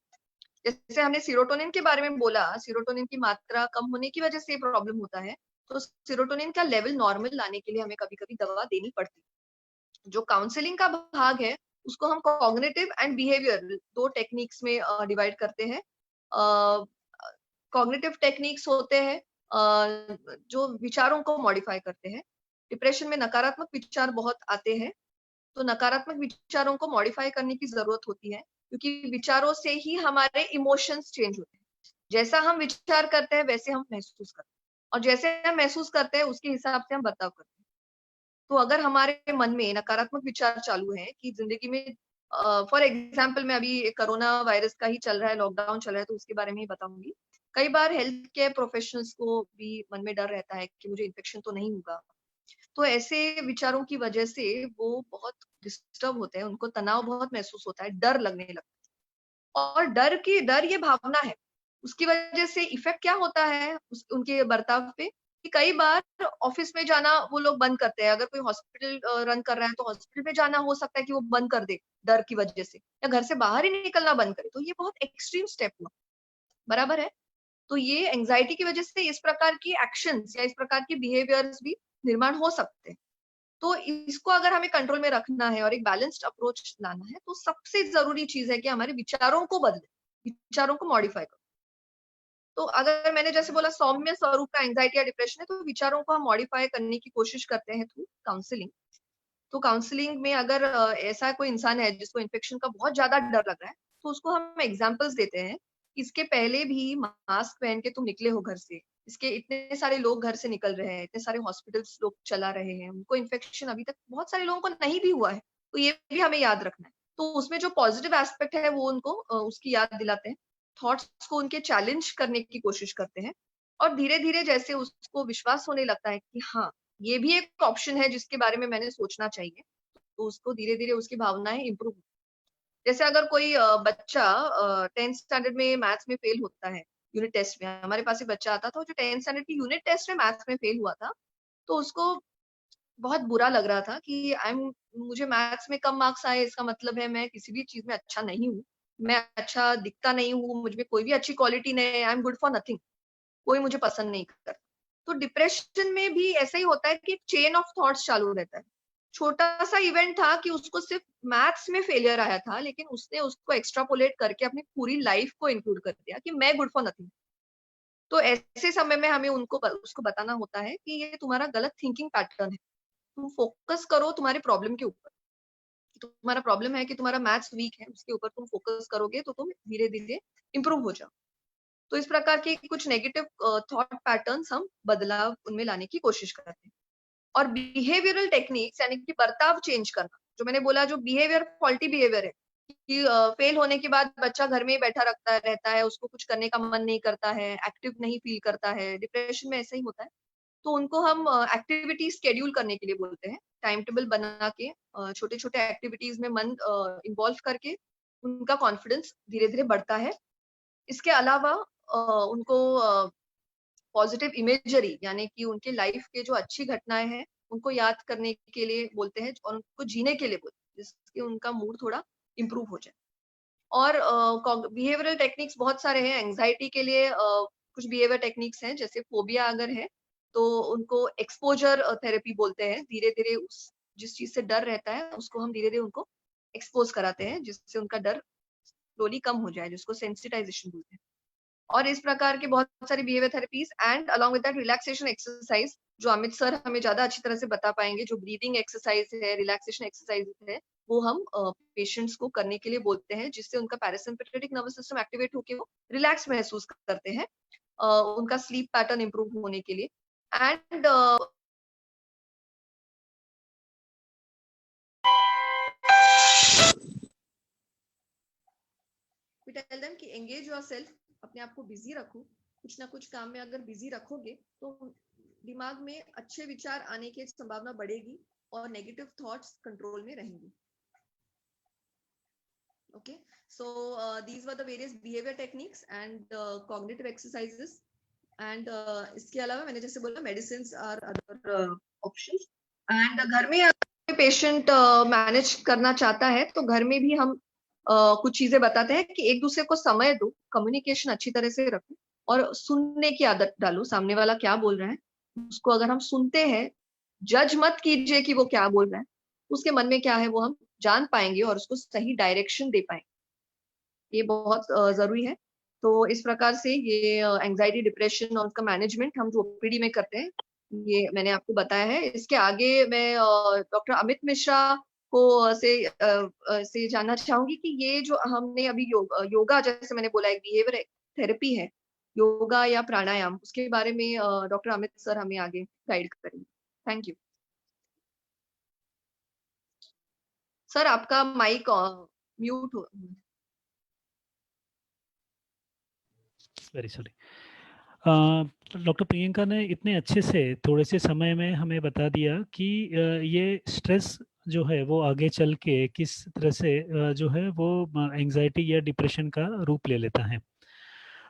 जैसे हमने सीरोटोनिन के बारे में बोला, सीरोटोनिन की मात्रा कम होने की वजह से ये प्रॉब्लम होता है, तो सीरोटोनिन का लेवल नॉर्मल लाने के लिए हमें कभी-कभी दवा देनी पड़ती है। जो काउंसलिंग का भाग है, उसको हम कॉग्निटिव एंड बिहेवियर 2 टेक्निक्स में डिवाइड करते हैं। कॉग्निटिव टेक्निक्स होते हैं जो विचारों को मॉडिफाई करते हैं। डिप्रेशन में नकारात्मक विचार बहुत आते हैं, तो नकारात्मक विचारों को मॉडिफाई करने की जरूरत होती है, क्योंकि विचारों से ही हमारे इमोशंस चेंज होते हैं। जैसा हम विचार करते हैं वैसे हम महसूस करते हैं, और जैसे हम महसूस करते हैं उसके हिसाब से हम बर्ताव करते हैं। तो अगर हमारे मन में नकारात्मक विचार चालू है कि जिंदगी में, फॉर एग्जाम्पल मैं अभी कोरोना वायरस का ही चल रहा है, लॉकडाउन चल रहा है, तो उसके बारे में ही बताऊंगी। कई बार हेल्थ केयर प्रोफेशनल्स को भी मन में डर रहता है कि मुझे इन्फेक्शन तो नहीं होगा। तो ऐसे विचारों की वजह से वो बहुत डिस्टर्ब होते हैं, उनको तनाव बहुत महसूस होता है, डर लगने लगता है। और डर ये भावना है, उसकी वजह से इफेक्ट क्या होता है उनके बर्ताव पे, कि कई बार ऑफिस में जाना वो लोग बंद करते हैं। अगर कोई हॉस्पिटल रन कर रहा है तो हॉस्पिटल में जाना हो सकता है कि वो बंद कर दे डर की वजह से, या घर से बाहर ही निकलना बंद करे। तो ये बहुत एक्सट्रीम स्टेप हुआ, बराबर है। तो ये एंजाइटी की वजह से इस प्रकार की एक्शंस या इस प्रकार की बिहेवियर्स भी निर्माण हो सकते हैं। तो इसको अगर हमें कंट्रोल में रखना है और एक बैलेंस्ड अप्रोच लाना है, तो सबसे जरूरी चीज है कि हमारे विचारों को बदले, विचारों को मॉडिफाई करो। तो अगर मैंने जैसे बोला सौम्य स्वरूप का एंजाइटी या डिप्रेशन है, तो विचारों को हम मॉडिफाई करने की कोशिश करते हैं थ्रू काउंसलिंग। तो काउंसलिंग में अगर ऐसा कोई इंसान है जिसको इन्फेक्शन का बहुत ज्यादा डर लग रहा है, तो उसको हम एग्जाम्पल्स देते हैं। इसके पहले भी मास्क पहन के तुम निकले हो घर से, इसके इतने सारे लोग घर से निकल रहे हैं, इतने सारे हॉस्पिटल्स लोग चला रहे हैं, उनको इन्फेक्शन अभी तक बहुत सारे लोगों को नहीं भी हुआ है, तो ये भी हमें याद रखना है। तो उसमें जो पॉजिटिव एस्पेक्ट है वो उनको उसकी याद दिलाते हैं, थॉट्स को उनके चैलेंज करने की कोशिश करते हैं, और धीरे धीरे जैसे उसको विश्वास होने लगता है कि हाँ, ये भी एक ऑप्शन है जिसके बारे में मैंने सोचना चाहिए, तो उसको धीरे-धीरे उसकी भावनाएँ इम्प्रूव। जैसे अगर कोई बच्चा 10th स्टैंडर्ड में मैथ्स में फेल होता है, यूनिट टेस्ट में, हमारे पास एक बच्चा आता था जो 10th स्टैंडर्ड की यूनिट टेस्ट में मैथ्स में फेल हुआ था, तो उसको बहुत बुरा लग रहा था कि मुझे मैथ्स में कम मार्क्स आए, इसका मतलब है मैं किसी भी चीज़ में अच्छा नहीं हूँ, मैं अच्छा दिखता नहीं हूँ, मुझ में कोई भी अच्छी क्वालिटी नहीं है, I am good for nothing, कोई मुझे पसंद नहीं करता। तो डिप्रेशन में भी ऐसा ही होता है कि एक चेन ऑफ थॉट्स चालू रहता है। छोटा सा इवेंट था कि उसको सिर्फ मैथ्स में फेलियर आया था, लेकिन उसने उसको एक्स्ट्रापोलेट करके अपनी पूरी लाइफ को इंक्लूड कर दिया कि मैं गुड फॉर नथिंग। तो ऐसे समय में हमें उसको बताना होता है कि ये तुम्हारा गलत थिंकिंग पैटर्न है। तुम फोकस करो तुम्हारे प्रॉब्लम के ऊपर। तुम्हारा प्रॉब्लम है कि तुम्हारा मैथ्स वीक है, उसके ऊपर तुम फोकस करोगे तो तुम धीरे धीरे इंप्रूव हो जाओ। तो इस प्रकार के कुछ नेगेटिव थॉट पैटर्न्स हम बदलाव उनमें लाने की कोशिश करते हैं। और बिहेवियरल टेक्निक्स यानी कि बर्ताव चेंज करना, जो मैंने बोला जो बिहेवियर फॉल्टी बिहेवियर है कि फेल होने के बाद बच्चा घर में ही बैठा रहता है, उसको कुछ करने का मन नहीं करता है, एक्टिव नहीं फील करता है, डिप्रेशन में ऐसा ही होता है। तो उनको हम एक्टिविटी शेड्यूल करने के लिए बोलते हैं, टाइम टेबल बना के छोटे छोटे एक्टिविटीज में मन इन्वॉल्व करके उनका कॉन्फिडेंस धीरे धीरे बढ़ता है। इसके अलावा उनको पॉजिटिव इमेजरी यानी कि उनके लाइफ के जो अच्छी घटनाएं हैं उनको याद करने के लिए बोलते हैं और उनको जीने के लिए बोलते हैं, जिससे उनका मूड थोड़ा इम्प्रूव हो जाए। और बिहेवियरल टेक्निक्स बहुत सारे हैं। एंजाइटी के लिए कुछ बिहेवियर टेक्निक्स हैं, जैसे फोबिया अगर है तो उनको एक्सपोजर थेरेपी बोलते हैं। धीरे धीरे उस जिस चीज से डर रहता है उसको हम धीरे धीरे उनको एक्सपोज कराते हैं, जिससे उनका डर स्लोली कम हो जाए, जिसको सेंसिटाइजेशन बोलते हैं। और इस प्रकार के बहुत सारी behaviour therapies and along with that relaxation exercise, जो अमित सर हमें ज्यादा अच्छी तरह से बता पाएंगे, जो ब्रीदिंग एक्सरसाइज है, रिलैक्सेशन एक्सरसाइज है, वो हम पेशेंट्स को करने के लिए बोलते हैं, जिससे उनका पैरासिम्पैथेटिक नर्वस सिस्टम एक्टिवेट होकर वो रिलैक्स महसूस करते हैं, उनका स्लीप पैटर्न इंप्रूव होने के लिए। एंड we tell them कि engage yourself, अपने आप को बिजी रखो। कुछ ना कुछ काम में अगर बिजी रखोगे तो दिमाग में अच्छे विचार आने की संभावना बढ़ेगी और नेगेटिव थॉट्स कंट्रोल में रहेंगी। Okay, so these were the various behavior techniques and cognitive exercises, and इसके अलावा मैंने जैसे बोला medicines are other options, and घर में अगर पेशेंट मैनेज करना चाहता है तो घर में भी हम कुछ चीजें बताते हैं कि एक दूसरे को समय दो, कम्युनिकेशन अच्छी तरह से रखो और सुनने की आदत डालो। सामने वाला क्या बोल रहा है उसको अगर हम सुनते हैं, जज मत कीजिए कि वो क्या बोल रहा है, उसके मन में क्या है वो हम जान पाएंगे और उसको सही डायरेक्शन दे पाएंगे। ये बहुत जरूरी है। तो इस प्रकार से ये एंजाइटी, डिप्रेशन और उसका मैनेजमेंट हम जो ओपीडी में करते हैं, ये मैंने आपको बताया है। इसके आगे मैं डॉक्टर अमित मिश्रा को से जानना चाहूंगी कि ये जो हमने अभी योगा जैसे मैंने बोला एक बिहेवियर थेरेपी है, योगा या प्राणायाम, उसके बारे में डॉक्टर अमित सर हमें आगे गाइड करेंगे। Thank you sir. आपका माइक म्यूट हो। Very sorry. डॉक्टर प्रियंका ने इतने अच्छे से थोड़े से समय में हमें बता दिया कि ये स्ट्रेस जो है वो आगे चल के किस तरह से जो है वो एंजाइटी या डिप्रेशन का रूप ले लेता है।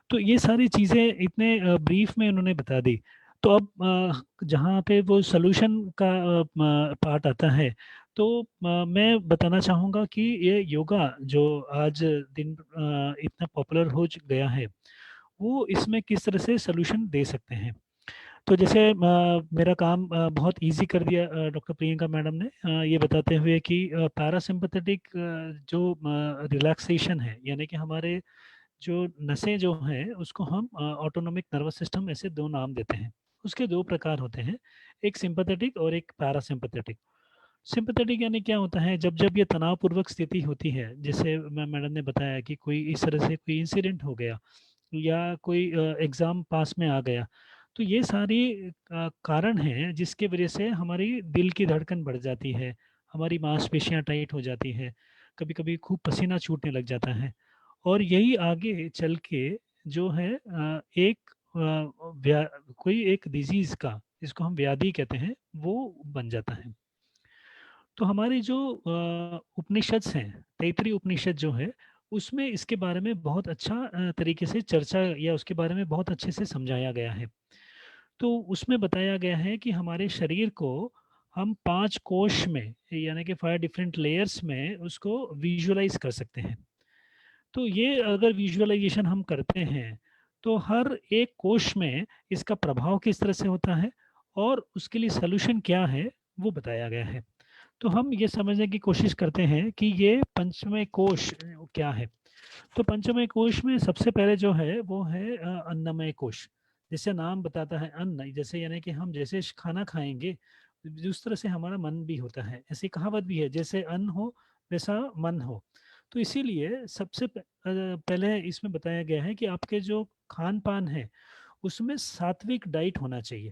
तो ये सारी चीज़ें इतने ब्रीफ में उन्होंने बता दी। तो अब जहाँ पे वो सोल्यूशन का पार्ट आता है, तो मैं बताना चाहूँगा कि ये योगा जो आज दिन इतना पॉपुलर हो गया है, वो इसमें किस तरह से सोल्यूशन दे सकते हैं। तो जैसे मेरा काम बहुत इजी कर दिया डॉक्टर प्रियंका मैडम ने ये बताते हुए कि पैरासिम्पथेटिक जो रिलैक्सेशन है, यानी कि हमारे जो नसें जो हैं उसको हम ऑटोनोमिक नर्वस सिस्टम, ऐसे दो नाम देते हैं। उसके दो प्रकार होते हैं, एक सिंपैथेटिक और एक पैरासिम्पथेटिक। सिंपैथेटिक यानी क्या होता है, जब जब ये तनावपूर्वक स्थिति होती है, जैसे मैडम ने बताया कि कोई इस तरह से कोई इंसिडेंट हो गया या कोई एग्ज़ाम पास में आ गया, तो ये सारी कारण हैं जिसके वजह से हमारी दिल की धड़कन बढ़ जाती है, हमारी मांसपेशियां टाइट हो जाती है, कभी कभी खूब पसीना छूटने लग जाता है, और यही आगे चल के जो है एक कोई एक डिजीज का, जिसको हम व्याधि कहते हैं, वो बन जाता है। तो हमारी जो उपनिषद हैं, तैतरीय उपनिषद जो है, उसमें इसके बारे में बहुत अच्छा तरीके से चर्चा या उसके बारे में बहुत अच्छे से समझाया गया है। तो उसमें बताया गया है कि हमारे शरीर को हम 5 कोश में, यानी कि 5 डिफरेंट लेयर्स में उसको विजुअलाइज कर सकते हैं। तो ये अगर विजुअलाइजेशन हम करते हैं तो हर एक कोश में इसका प्रभाव किस तरह से होता है और उसके लिए सलूशन क्या है वो बताया गया है। तो हम ये समझने की कोशिश करते हैं कि ये पंचमय कोश क्या है। तो पंचमय कोश में सबसे पहले जो है वो है अन्नमय कोश। जैसे नाम बताता है अन्न, जैसे यानी कि हम जैसे खाना खाएंगे जिस तरह से हमारा मन भी होता है, ऐसी कहावत भी है, जैसे अन्न हो वैसा मन हो। तो इसीलिए सबसे पहले इसमें बताया गया है कि आपके जो खान पान है उसमें सात्विक डाइट होना चाहिए।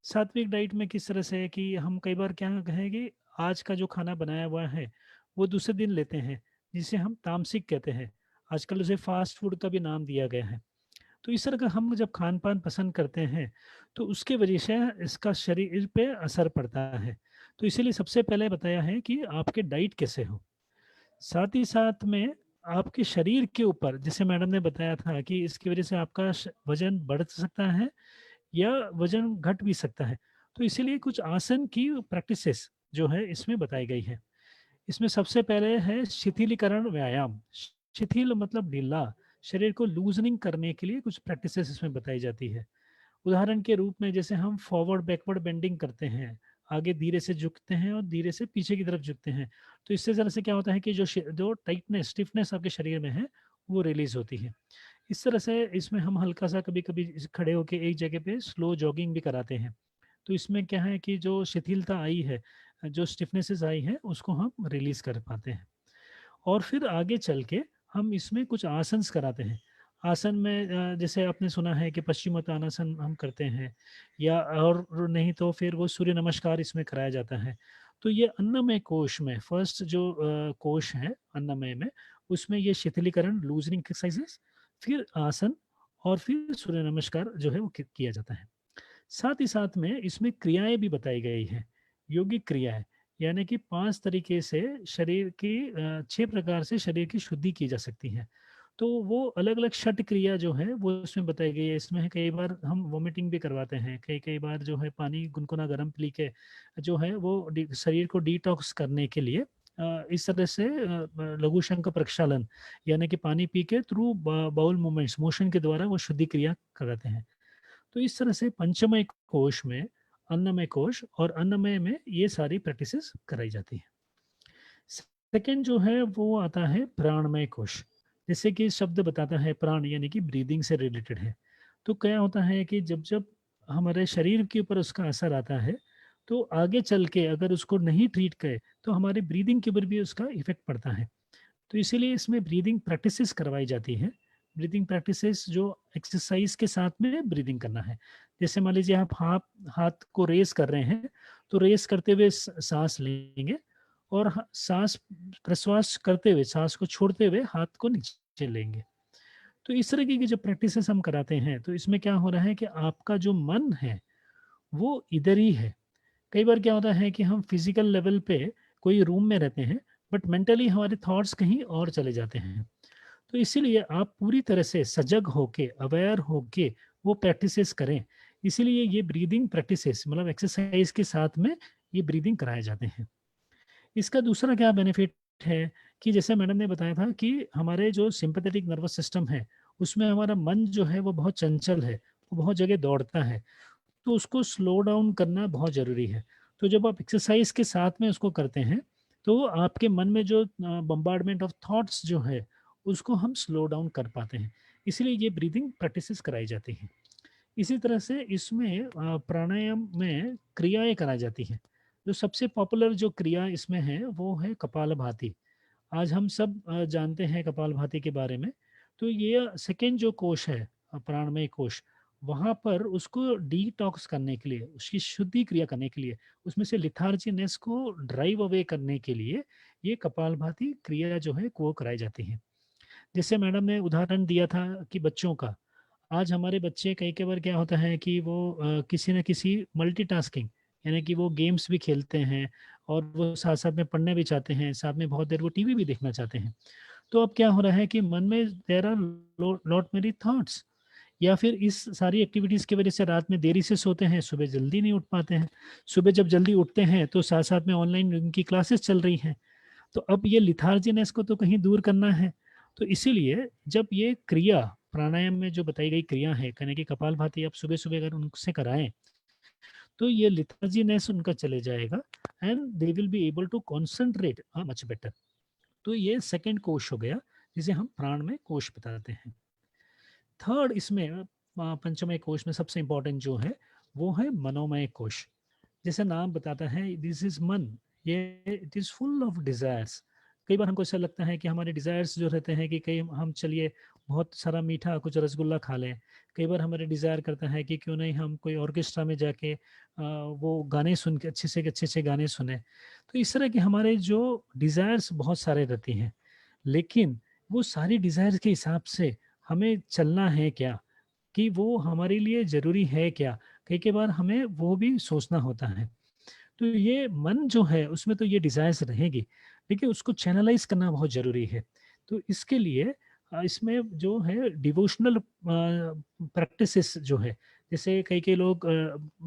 सात्विक डाइट में किस तरह से है कि हम कई बार क्या कहेंगे, आज का जो खाना बनाया हुआ है वो दूसरे दिन लेते हैं, जिसे हम तामसिक कहते हैं। आजकल उसे फास्ट फूड का भी नाम दिया गया है। तो इस तरह का हम जब खान पान पसंद करते हैं तो उसके वजह से इसका शरीर पे असर पड़ता है। तो इसीलिए सबसे पहले बताया है कि आपके डाइट कैसे हो। साथ ही साथ में आपके शरीर के ऊपर, जैसे मैडम ने बताया था कि इसकी वजह से आपका वजन बढ़ सकता है या वजन घट भी सकता है। तो इसीलिए कुछ आसन की प्रैक्टिसेस जो है इसमें बताई गई है। इसमें सबसे पहले है शिथिलीकरण व्यायाम। शिथिल मतलब ढीला, शरीर को लूजनिंग करने के लिए कुछ प्रैक्टिसेस इसमें बताई जाती है। उदाहरण के रूप में जैसे हम फॉरवर्ड बैकवर्ड बेंडिंग करते हैं, आगे धीरे से झुकते हैं और धीरे से पीछे की तरफ झुकते हैं। तो इससे ज़रा से क्या होता है कि जो टाइटनेस स्टिफनेस आपके शरीर में है वो रिलीज होती है। इस तरह से इसमें हम हल्का-सा कभी-कभी खड़े होके एक जगह पे स्लो जॉगिंग भी कराते हैं। तो इसमें क्या है कि जो शिथिलता आई है, जो स्टिफनेसेस आई है, उसको हम रिलीज़ कर पाते हैं। और फिर आगे चल के हम इसमें कुछ आसन्स कराते हैं। आसन में जैसे आपने सुना है कि पश्चिमोत्तानासन हम करते हैं, या और नहीं तो फिर वो सूर्य नमस्कार इसमें कराया जाता है। तो ये अन्नमय कोश में फर्स्ट जो कोश है अन्नमय में, उसमें ये शिथिलीकरण लूज़निंग एक्सरसाइज़ेज़, फिर आसन और फिर सूर्य नमस्कार जो है वो किया जाता है। साथ ही साथ में इसमें क्रियाएँ भी बताई गई हैं, योगिक क्रियाएँ, यानी कि 5 तरीके से शरीर की 6 प्रकार से शरीर की शुद्धि की जा सकती है। तो वो अलग-अलग षट क्रिया जो है वो इसमें बताई गई है। इसमें कई बार हम वॉमिटिंग भी करवाते हैं, कई-कई बार जो है पानी गुनगुना गर्म पी के जो है वो शरीर को डिटॉक्स करने के लिए इस तरह से लघु शंख प्रक्षालन, यानी कि पानी पी के थ्रू बाउल मूवमेंट्स, मोशन के द्वारा वो शुद्धि क्रिया कराते हैं। तो इस तरह से पंचमय कोश में, अन्नमय कोश और अन्नमय में ये सारी प्रैक्टिसेस कराई जाती हैं। सेकंड जो है वो आता है प्राणमय कोश। जैसे कि शब्द बताता है प्राण, यानी कि ब्रीदिंग से रिलेटेड है। तो क्या होता है कि जब-जब हमारे शरीर के ऊपर उसका असर आता है, तो आगे चल के अगर उसको नहीं ट्रीट करें, तो हमारी ब्रीदिंग के ऊपर भी उसका इफ़ेक्ट पड़ता है। तो इसीलिए इसमें ब्रीदिंग प्रैक्टिसेस करवाई जाती हैं। ब्रीदिंग प्रैक्टिसेस जो एक्सरसाइज के साथ में ब्रीदिंग करना है। जैसे मान लीजिए आप हाथ हाथ को रेज़ कर रहे हैं, तो रेज़ करते हुए साँस लेंगे और साँस प्रश्वास करते हुए, साँस को छोड़ते हुए हाथ को नीचे लेंगे। तो इस तरीके की जो प्रैक्टिसेस हम कराते हैं, तो इसमें क्या हो रहा है कि आपका जो मन है, वो इधर ही है। कई बार क्या होता है कि हम फिजिकल लेवल पे कोई रूम में रहते हैं, बट मेंटली हमारे थॉट्स कहीं और चले जाते हैं। तो इसीलिए आप पूरी तरह से सजग होके, अवेयर होके वो प्रैक्टिसेस करें। इसीलिए ये ब्रीदिंग प्रैक्टिसेस मतलब एक्सरसाइज के साथ में ये ब्रीदिंग कराए जाते हैं। इसका दूसरा क्या बेनिफिट है कि जैसे मैडम ने बताया था कि हमारे जो सिम्पैथेटिक नर्वस सिस्टम है, उसमें हमारा मन जो है वो बहुत चंचल है, वो बहुत जगह दौड़ता है। तो उसको स्लो डाउन करना बहुत ज़रूरी है। तो जब आप एक्सरसाइज़ के साथ में उसको करते हैं, तो आपके मन में जो बम्बार्डमेंट ऑफ थॉट्स जो है, उसको हम स्लो डाउन कर पाते हैं। इसीलिए ये ब्रीथिंग प्रैक्टिसेस कराई जाती हैं। इसी तरह से इसमें प्राणायाम में क्रियाएँ कराई जाती हैं। जो सबसे पॉपुलर जो क्रिया इसमें है, वो है कपालभाति। आज हम सब जानते हैं कपालभाति के बारे में। तो ये सेकंड जो कोश है प्राणमय कोश, वहाँ पर उसको डिटॉक्स करने के लिए, उसकी शुद्धि क्रिया करने के लिए, उसमें से लेथार्जीनेस को ड्राइव अवे करने के लिए ये कपालभाति क्रिया जो है वो कराई जाती है। जैसे मैडम ने उदाहरण दिया था कि बच्चों का, आज हमारे बच्चे कई-कई बार क्या होता है कि वो किसी न किसी मल्टीटास्किंग, यानी कि वो गेम्स भी खेलते हैं और वो साथ-साथ में पढ़ना भी चाहते हैं, साथ में बहुत देर वो टीवी भी देखना चाहते हैं। तो अब क्या हो रहा है कि मन में there are lot many thoughts, या फिर इस सारी एक्टिविटीज़ की वज़ह से रात में देरी से सोते हैं, सुबह जल्दी नहीं उठ पाते हैं। सुबह जब जल्दी उठते हैं तो साथ-साथ में ऑनलाइन उनकी क्लासेस चल रही हैं। तो अब ये लेथार्जीनेस को तो कहीं दूर करना है। तो इसीलिए जब ये क्रिया प्राणायाम में जो बताई गई क्रिया है, यानी कि कपालभाति आप सुबह-सुबह अगर उनसे कराएँ, तो ये लिथर्जीनेस उनका चले जाएगा and they will be able to concentrate much better. तो ये सेकंड कोश हो गया जिसे हम प्राण में कोश बताते हैं। थर्ड इसमें पंचमय कोश में सबसे इंपॉर्टेंट जो है वो है मनोमय कोश। जैसे नाम बताता है दिस इज मन, ये it is full of desires. कई बार हमको ऐसा लगता है कि हमारे डिजायर्स जो रहते हैं कि कई हम चलिए बहुत सारा मीठा कुछ रसगुल्ला खा लें। कई बार हमारे डिजायर करता है कि क्यों नहीं हम कोई ऑर्केस्ट्रा में जाके वो गाने सुन के अच्छे से गाने सुने। तो इस तरह के हमारे जो डिजायर्स बहुत सारे रहती हैं, लेकिन वो सारी डिजायर्स के हिसाब से हमें चलना है क्या, कि वो हमारे लिए ज़रूरी है क्या? कई-कई बार हमें वो भी सोचना होता है। तो ये मन जो है उसमें तो ये डिज़ायर्स रहेगी, लेकिन उसको चैनलाइज़ करना बहुत ज़रूरी है। तो इसके लिए इसमें जो है डिवोशनल प्रैक्टिसेस जो है, जैसे कई-कई लोग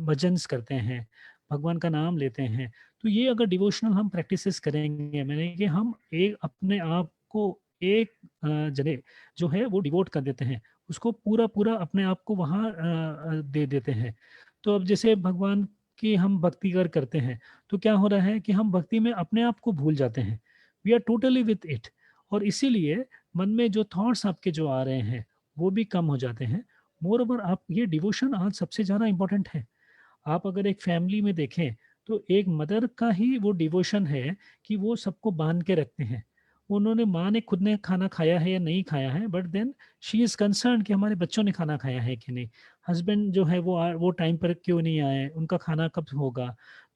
भजन्स करते हैं, भगवान का नाम लेते हैं। तो ये अगर डिवोशनल हम प्रैक्टिसेस करेंगे, माने कि हम एक अपने आप को एक जगह जो है वो डिवोट कर देते हैं। उसको पूरा-पूरा अपने आप को वहाँ दे देते हैं। तो अब जैसे भगवान की हम भक्ति अगर करते हैं, तो क्या हो रहा है कि हम भक्ति में अपने आप को भूल जाते हैं। We are totally with it, और इसीलिए मन में जो थॉट्स आपके जो आ रहे हैं, वो भी कम हो जाते हैं। मोreओवर आप ये डिवोशन आज सबसे ज़्यादा इम्पोर्टेंट है। आप अगर एक फैमिली में देखें, तो एक मदर का ही वो डिवोशन है कि वो सबको बाँध के रखते हैं। उन्होंने माँ ने खुद ने खाना खाया है या नहीं खाया है, but then she is concerned कि हमारे बच्चों ने खाना खाया है कि नहीं। हस्बैंड जो है वो टाइम पर क्यों नहीं आए, उनका खाना कब होगा।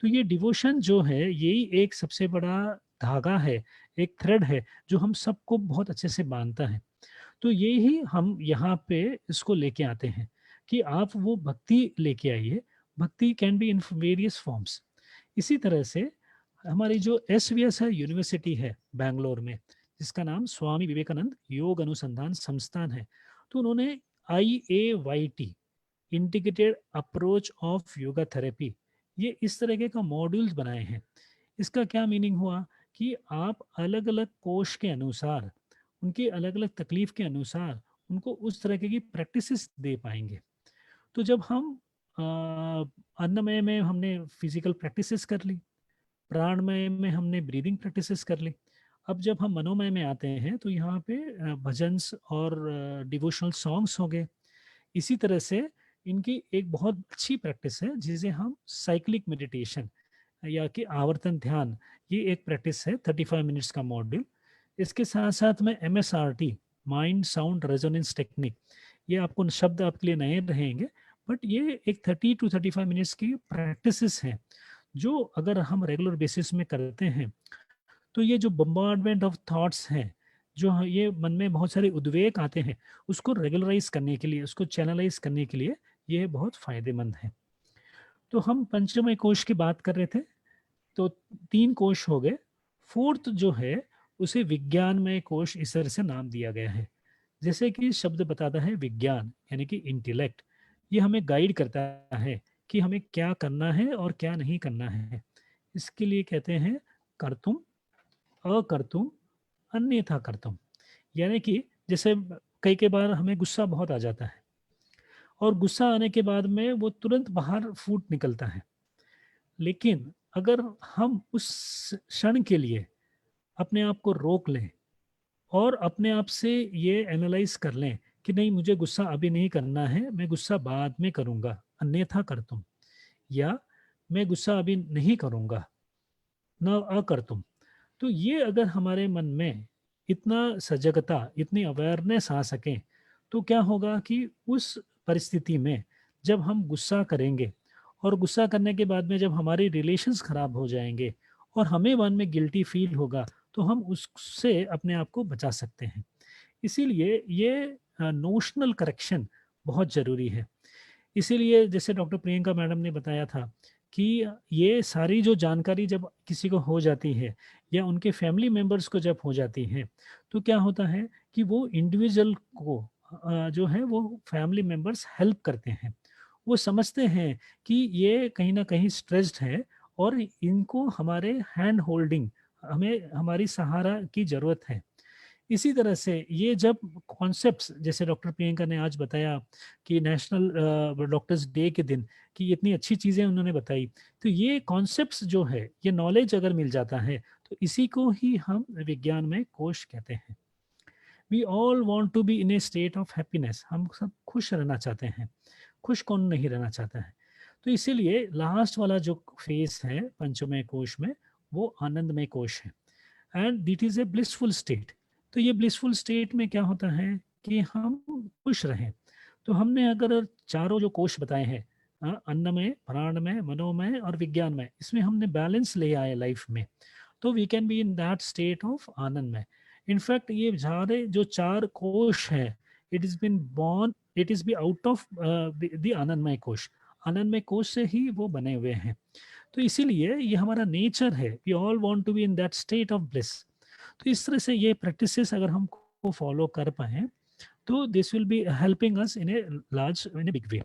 तो ये डिवोशन जो है यही एक सबसे बड़ा धागा है, एक थ्रेड है जो हम सबको बहुत अच्छे से बाँधता है। तो ये ही हम यहाँ पे इसको लेके आते हैं कि आप वो भक्ति लेके आइए। भक्ति can be in various forms. इसी तरह से हमारी जो एसवीएस है यूनिवर्सिटी है बैंगलोर में, जिसका नाम स्वामी विवेकानंद योग अनुसंधान संस्थान है। तो उन्होंने IAYT integrated approach of yoga therapy, ये इस तरीके का मॉड्यूल्स बनाए हैं। इसका क्या मीनिंग हुआ कि आप अलग-अलग कोष के अनुसार, उनकी अलग-अलग तकलीफ के अनुसार उनको उस तरीके की प्रैक्टिसेस दे पाएँगे। तो जब हम अ, अन्नमय में हमने फिज़िकल प्रैक्टिसेस कर ली, प्राणमय में हमने ब्रीदिंग प्रैक्टिसेस कर ली। अब जब हम मनोमय में आते हैं तो यहाँ पे भजन्स और डिवोशनल सॉन्ग्स हो गए। इसी तरह से इनकी एक बहुत अच्छी प्रैक्टिस है जिसे हम साइक्लिक मेडिटेशन या कि आवर्तन ध्यान, ये एक प्रैक्टिस है 35 मिनट्स का मॉड्यूल। इसके साथ-साथ में MSRT mind sound resonance technique, ये आपको शब्द आपके लिए नए रहेंगे, बट ये एक 30 टू 35 मिनट्स की प्रैक्टिसेस हैं, जो अगर हम रेगुलर बेसिस में करते हैं, तो ये जो बम्बार्डमेंट ऑफ थॉट्स हैं, ये मन में बहुत सारे उद्वेग आते हैं, उसको रेगुलराइज़ करने के लिए, उसको चैनलाइज़ करने के लिए ये बहुत फ़ायदेमंद है। तो हम पंचमय कोश की बात कर रहे थे, तो 3 कोश हो गए। 4th जो है, उसे विज्ञानमय कोश इस तरह से नाम दिया गया है। जैसे कि शब्द बताता है विज्ञान, यानी कि इंटेलेक्ट। ये हमें गाइड करता है कि हमें क्या करना है और क्या नहीं करना है। इसके लिए कहते हैं कर्तुम्, अकर्तुम्, अन्यथा कर्तुम्। यानी कि जैसे कई-कई बार हमें गुस्सा बहुत आ जाता है, और गुस्सा आने के बाद में वो तुरंत बाहर फूट निकलता है। लेकिन अगर हम उस क्षण के लिए अपने आप को रोक लें और अपने आप से ये एनालाइज़ कर लें कि नहीं, मुझे गुस्सा अभी नहीं करना है, मैं गुस्सा बाद में करूँगा, अन्यथा कर्तुम्, या मैं गुस्सा अभी नहीं करूँगा, न अकर्तुम्। तो ये अगर हमारे मन में इतना सजगता, इतनी अवेयरनेस आ सके, तो क्या होगा कि उस परिस्थिति में जब हम गुस्सा करेंगे और गुस्सा करने के बाद में जब हमारे रिलेशंस खराब हो जाएँगे और हमें मन में गिल्टी फ़ील होगा, तो हम उससे अपने आप को बचा सकते हैं। इसीलिए ये नोशनल करेक्शन बहुत ज़रूरी है। इसीलिए जैसे डॉक्टर प्रियंका मैडम ने बताया था कि ये सारी जो जानकारी जब किसी को हो जाती है या उनके फैमिली मेंबर्स को जब हो जाती है, तो क्या होता है कि वो इंडिविजुअल को जो है वो फैमिली मेंबर्स हेल्प करते हैं। वो समझते हैं कि ये कहीं न कहीं स्ट्रेस्ड है और इनको हमारे हैंड होल्डिंग, हमें हमारी सहारा की ज़रूरत है। इसी तरह से ये जब कॉन्सेप्ट्स, जैसे डॉक्टर प्रियंका ने आज बताया कि नेशनल डॉक्टर्स डे के दिन कि इतनी अच्छी चीज़ें उन्होंने बताई, तो ये कॉन्सेप्ट्स जो है, ये नॉलेज अगर मिल जाता है तो इसी को ही हम विज्ञान में कोश कहते हैं। We all want to be in a state of happiness, हम सब खुश रहना चाहते हैं, खुश कौन नहीं रहना चाहता है। तो इसीलिए लास्ट वाला जो फेस है पंचमय कोश में, वो आनंदमय कोश है, and it is a blissful state. तो ये ब्लिसफुल स्टेट में क्या होता है कि हम खुश रहें। तो हमने अगर चारों जो कोश बताए हैं, अन्नमय, प्राणमय, मनोमय और विज्ञानमय, इसमें हमने बैलेंस ले आए लाइफ में, तो we can be in that state of आनंदमय। इनफैक्ट ये सारे जो चार कोश है, it is been born, it is be out of the आनंदमय कोश, आनंदमय कोश से ही वो बने हुए हैं। तो इसीलिए ये हमारा नेचर है, we all want to be in that state of bliss. तो इस तरह से ये प्रैक्टिसेस अगर हम को फॉलो कर पाए तो this will be helping us in a large, in a big way.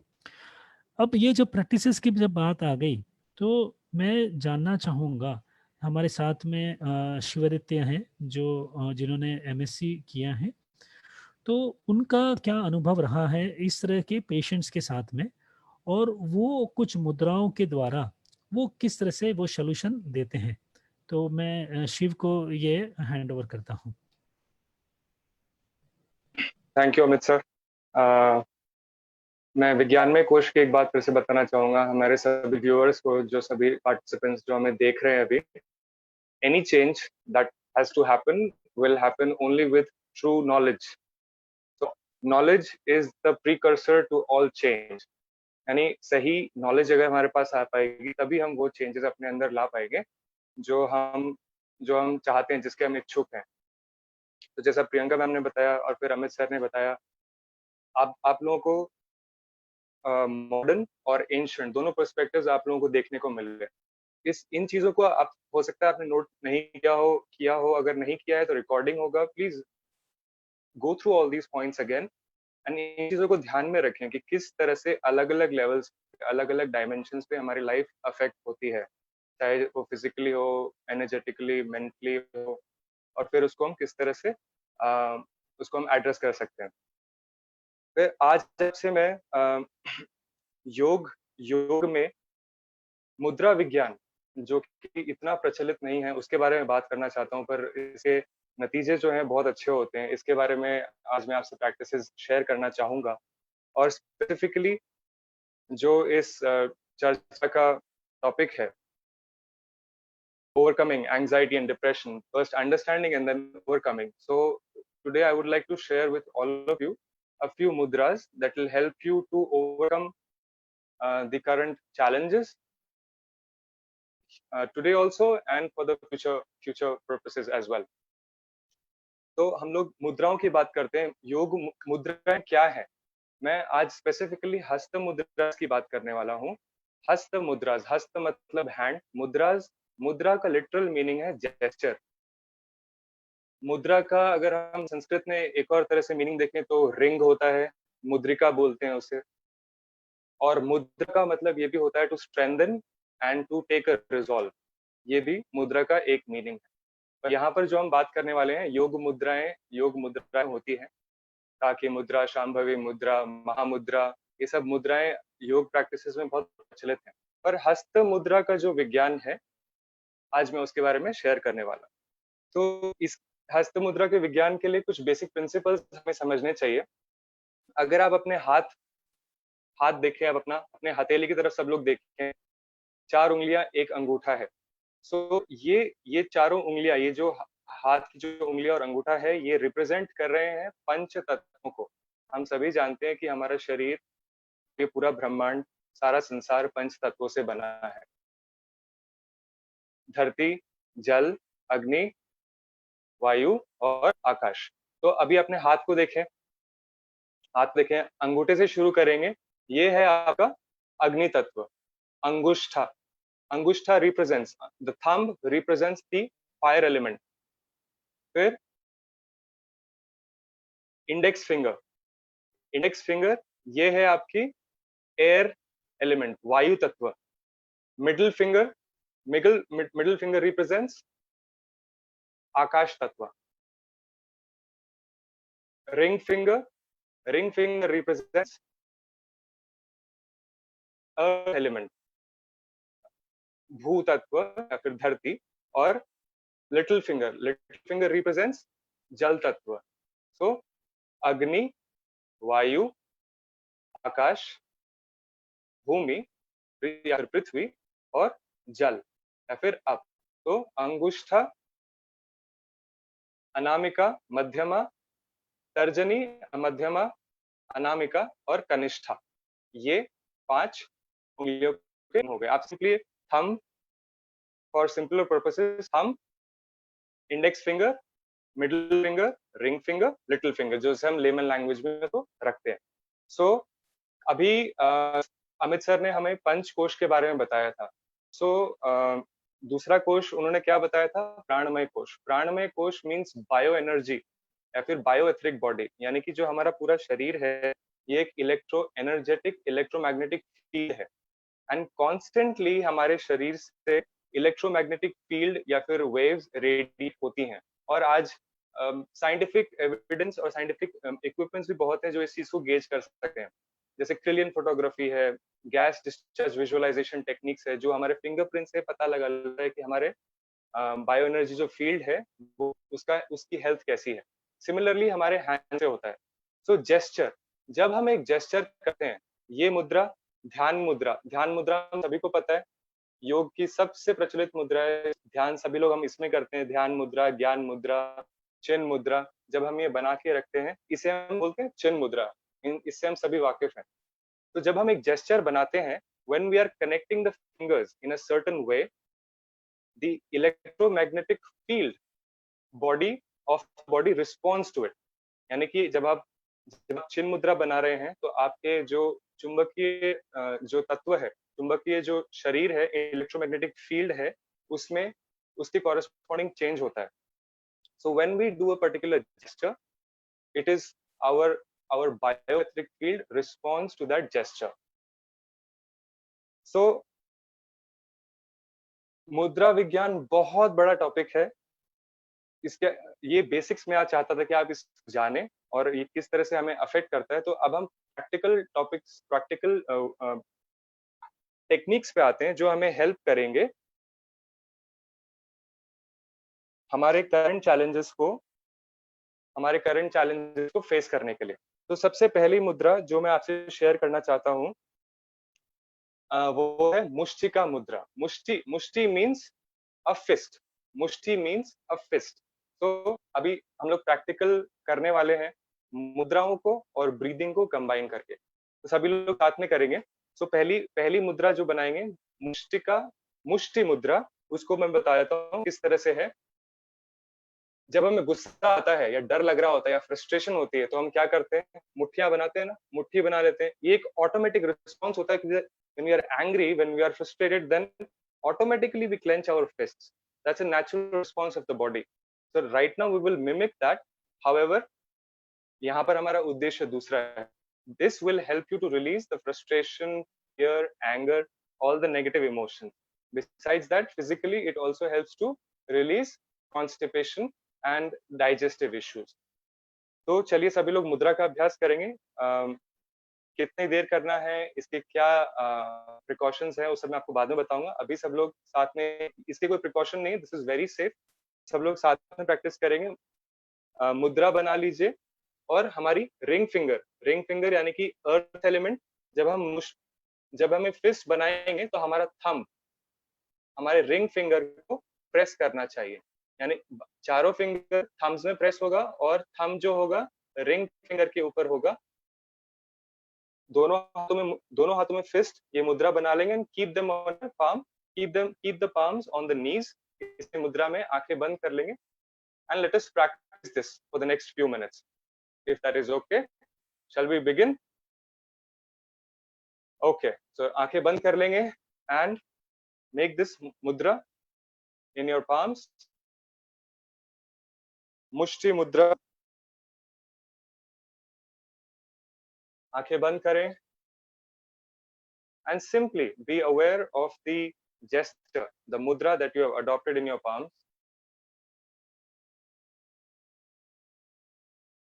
अब ये जब प्रैक्टिसेस की जब बात आ गई, तो मैं जानना चाहूँगा, हमारे साथ में शिवादित्य हैं जो जिन्होंने एमएससी किया है, तो उनका क्या अनुभव रहा है इस तरह के पेशेंट्स के साथ में, और वो कुछ मुद्राओं के द्वारा वो किस तरह से वो सॉल्यूशन देते हैं। तो मैं शिव को ये हैंड ओवर करता हूँ। Thank you Amit sir. मैं विज्ञान में कोश की एक बात फिर से बताना चाहूंगा हमारे सभी व्यूअर्स को, जो सभी पार्टिसिपेंट्स जो हमें देख रहे हैं अभी। Any change that has to happen will happen only with true knowledge. तो knowledge is the precursor to all change. यानी सही नॉलेज अगर हमारे पास आ पाएगी तभी हम वो चेंजेस अपने अंदर ला पाएंगे जो हम चाहते हैं, जिसके हम इच्छुक हैं। तो जैसा प्रियंका मैम ने बताया और फिर अमित सर ने बताया, आप लोगों को मॉडर्न और एंशिएंट दोनों पर्सपेक्टिव्स आप लोगों को देखने को मिल रहे हैं। इन चीजों को आप, हो सकता है आपने नोट नहीं किया हो। अगर नहीं किया है तो रिकॉर्डिंग होगा, please go through all these points again and in चीजों को ध्यान में रखें कि किस तरह से अलग अलग लेवल्स, अलग अलग डायमेंशंस पे हमारी लाइफ अफेक्ट होती है, चाहे वो फिजिकली हो, एनर्जेटिकली, मेंटली हो, और फिर उसको हम किस तरह से उसको हम एड्रेस कर सकते हैं। फिर आज जब से मैं योग में मुद्रा विज्ञान जो कि इतना प्रचलित नहीं है उसके बारे में बात करना चाहता हूँ, पर इसके नतीजे जो हैं बहुत अच्छे होते हैं। इसके बारे में आज मैं आपसे प्रैक्टिसेस शेयर करना चाहूंगा। और स्पेसिफिकली जो इस चर्चा का टॉपिक है, overcoming anxiety and depression, first understanding and then overcoming. So today I would like to share with all of you a few mudras that will help you to overcome the current challenges today also and for the future purposes as well. तो हम लोग मुद्राओं की बात करते हैं। योग मुद्राएं क्या है? मैं आज स्पेसिफिकली हस्त मुद्रास की बात करने वाला हूँ। हस्त मुद्रास, हस्त मतलब हैंड, मुद्रास, मुद्रा का लिटरल मीनिंग है जेस्चर। मुद्रा का अगर हम संस्कृत में एक और तरह से मीनिंग देखें तो रिंग होता है, मुद्रिका बोलते हैं उसे। और मुद्रा का मतलब ये भी होता है to strengthen and to take a resolve, ये भी मुद्रा का एक मीनिंग है। पर यहाँ पर जो हम बात करने वाले हैं, योग मुद्राएं होती हैं। काकी मुद्रा, शांभवी मुद्रा, महामुद्रा, ये सब मुद्राएं योग प्रैक्टिसेस में बहुत प्रचलित हैं। पर हस्त मुद्रा का जो विज्ञान है, आज मैं उसके बारे में शेयर करने वाला। तो इस हस्त मुद्रा के विज्ञान के लिए कुछ बेसिक प्रिंसिपल्स हमें समझने चाहिए। अगर आप अपने हाथ देखें, आप अपने हथेली की तरफ सब लोग देखें, 4 उंगलियां, 1 अंगूठा है। सो ये चारों उंगलियां, ये जो हाथ की जो उंगलियां और अंगूठा है, ये रिप्रेजेंट कर रहे हैं पंच तत्वों को। हम सभी जानते हैं कि हमारा शरीर, ये पूरा ब्रह्मांड, सारा संसार पंच तत्वों से बना है। धरती, जल, अग्नि, वायु और आकाश। तो अभी अपने हाथ को देखें, अंगूठे से शुरू करेंगे। ये है आपका अग्नि तत्व, अंगुष्ठा। अंगुष्ठा represents, the thumb represents the fire element. फिर इंडेक्स फिंगर, ये है आपकी एयर एलिमेंट, वायु तत्व। मिडिल फिंगर रिप्रेजेंट्स आकाश तत्व। ring finger represents earth element, भू तत्व या फिर धरती, और लिटिल फिंगर represents जल तत्व. So अग्नि, वायु, आकाश, भूमि या फिर पृथ्वी, और जल या फिर अप. तो अंगुष्ठा, अनामिका, मध्यमा, तर्जनी, मध्यमा, अनामिका और कनिष्ठा, ये 5 उंगलियों के हो गए. आप simply thumb, for simpler purposes, thumb, index finger, middle finger, ring finger, little finger, जो हम लेमन लैंग्वेज में तो रखते हैं. सो अभी अमित सर ने हमें पंचकोश के बारे में बताया था. सो दूसरा कोश उन्होंने क्या बताया था? प्राणमय कोश. प्राणमय कोश मीन्स बायो एनर्जी या फिर बायो एथरिक बॉडी, यानी कि जो हमारा पूरा शरीर है ये एक इलेक्ट्रो एनर्जेटिक इलेक्ट्रोमैग्नेटिक फील्ड है, एंड कॉन्स्टेंटली हमारे शरीर से इलेक्ट्रोमैग्नेटिक फील्ड या फिर वेव्स रेडिएट होती हैं. और आज साइंटिफिक एविडेंस और साइंटिफिक इक्विपमेंट्स भी बहुत हैं जो इस चीज को गेज कर सकते हैं, जैसे क्रिलियन फोटोग्राफी है, गैस डिस्चार्ज विजुअलाइजेशन टेक्निक्स है, जो हमारे फिंगरप्रिंट से पता लगा है कि हमारे बायो एनर्जी जो फील्ड है वो उसकी हेल्थ कैसी है. सिमिलरली हमारे हैंड से होता है. सो जेस्चर, जब हम एक जेस्चर करते हैं, ये मुद्रा ध्यान मुद्रा हम सभी को पता है, योग की सबसे प्रचलित मुद्रा है ध्यान. सभी लोग हम इसमें करते हैं ध्यान मुद्रा, ज्ञान मुद्रा, चिन्ह मुद्रा. जब हम ये बना के रखते हैं इसे हम बोलते हैं चिन्ह मुद्रा. इससे हम सभी वाकिफ हैं. तो जब हम एक जेस्चर बनाते हैं, when we are connecting the fingers in a certain way, the electromagnetic field body responds to it. यानी कि जब आप चिन्ह मुद्रा बना रहे हैं तो आपके जो चुंबकीय जो तत्व है, चुंबकीय जो शरीर है, इलेक्ट्रोमैग्नेटिक फील्ड है, उसमें उसके कॉरेस्पॉन्डिंग चेंज होता है. So when we do a particular gesture, it is our bioelectric field responds to that gesture. So मुद्रा विज्ञान बहुत बड़ा टॉपिक है. इसके ये बेसिक्स में आज चाहता था कि आप इस जाने और ये किस तरह से हमें अफेक्ट करता है. तो अब हम प्रैक्टिकल टॉपिक्स, प्रैक्टिकल टेक्निक्स पे आते हैं जो हमें हेल्प करेंगे हमारे करंट चैलेंजेस को फेस करने के लिए. तो सबसे पहली मुद्रा जो मैं आपसे शेयर करना चाहता हूँ वो है मुष्टिका मुद्रा. मुष्टि मीन्स अ फिस्ट. मुष्टि मीन्स अ फिस्ट. तो अभी हम लोग प्रैक्टिकल करने वाले हैं मुद्राओं को और ब्रीदिंग को कंबाइन करके. तो सभी लोग साथ में करेंगे. सो पहली मुद्रा जो बनाएंगे मुष्टि मुद्रा, उसको मैं बता देता हूँ किस तरह से है. जब हमें गुस्सा आता है या डर लग रहा होता है या फ्रस्ट्रेशन होती है तो हम क्या करते हैं? मुट्ठियां बनाते हैं ना, मुट्ठी बना लेते हैं. ये एक ऑटोमेटिक रिस्पॉन्स होता है कि when we are angry, when we are frustrated, then automatically we clench our fists. That's a natural response of the body. So right now we will mimic that. However, यहाँ पर हमारा उद्देश्य दूसरा है. This will help you to release the frustration, fear, anger, all the negative emotions. Besides that, physically it also helps to release constipation and digestive issues. तो चलिए सभी लोग मुद्रा का अभ्यास करेंगे. कितनी देर करना है, इसके क्या प्रिकॉशंस है, उस सब मैं आपको बाद में बताऊंगा. अभी सब लोग साथ में, इसके कोई प्रिकॉशन नहीं है, दिस इज वेरी सेफ. सब लोग साथ में प्रैक्टिस करेंगे. मुद्रा बना लीजिए और हमारी रिंग फिंगर यानी कि अर्थ एलिमेंट, जब हमें फिस्ट बनाएंगे तो हमारा थंब हमारे रिंग फिंगर को प्रेस करना चाहिए. यानी चारों फिंगर थम्स में प्रेस होगा और थंब जो होगा रिंग फिंगर के ऊपर होगा. दोनों हाथों में फिस्ट ये मुद्रा बना लेंगे. Keep them on palm, keep the palms on the knees. इस मुद्रा में आंखें बंद कर लेंगे. And let us practise this for the next few minutes, if that is okay. Shall we begin? Okay, so आंखें बंद कर लेंगे एंड मेक दिस मुद्रा इन योर पाम्स. मुष्टि मुद्रा. आंखें बंद करें and simply be aware of the gesture, the mudra that you have adopted in your palms.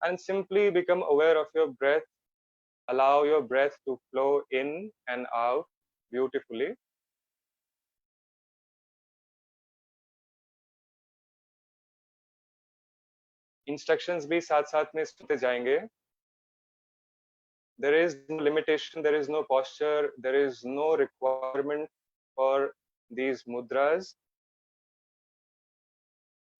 and simply become aware of your breath. Allow your breath to flow in and out beautifully. Instructions भी साथ साथ में सुनते जाएंगे. There is no limitation, there is no posture, there is no requirement for these mudras.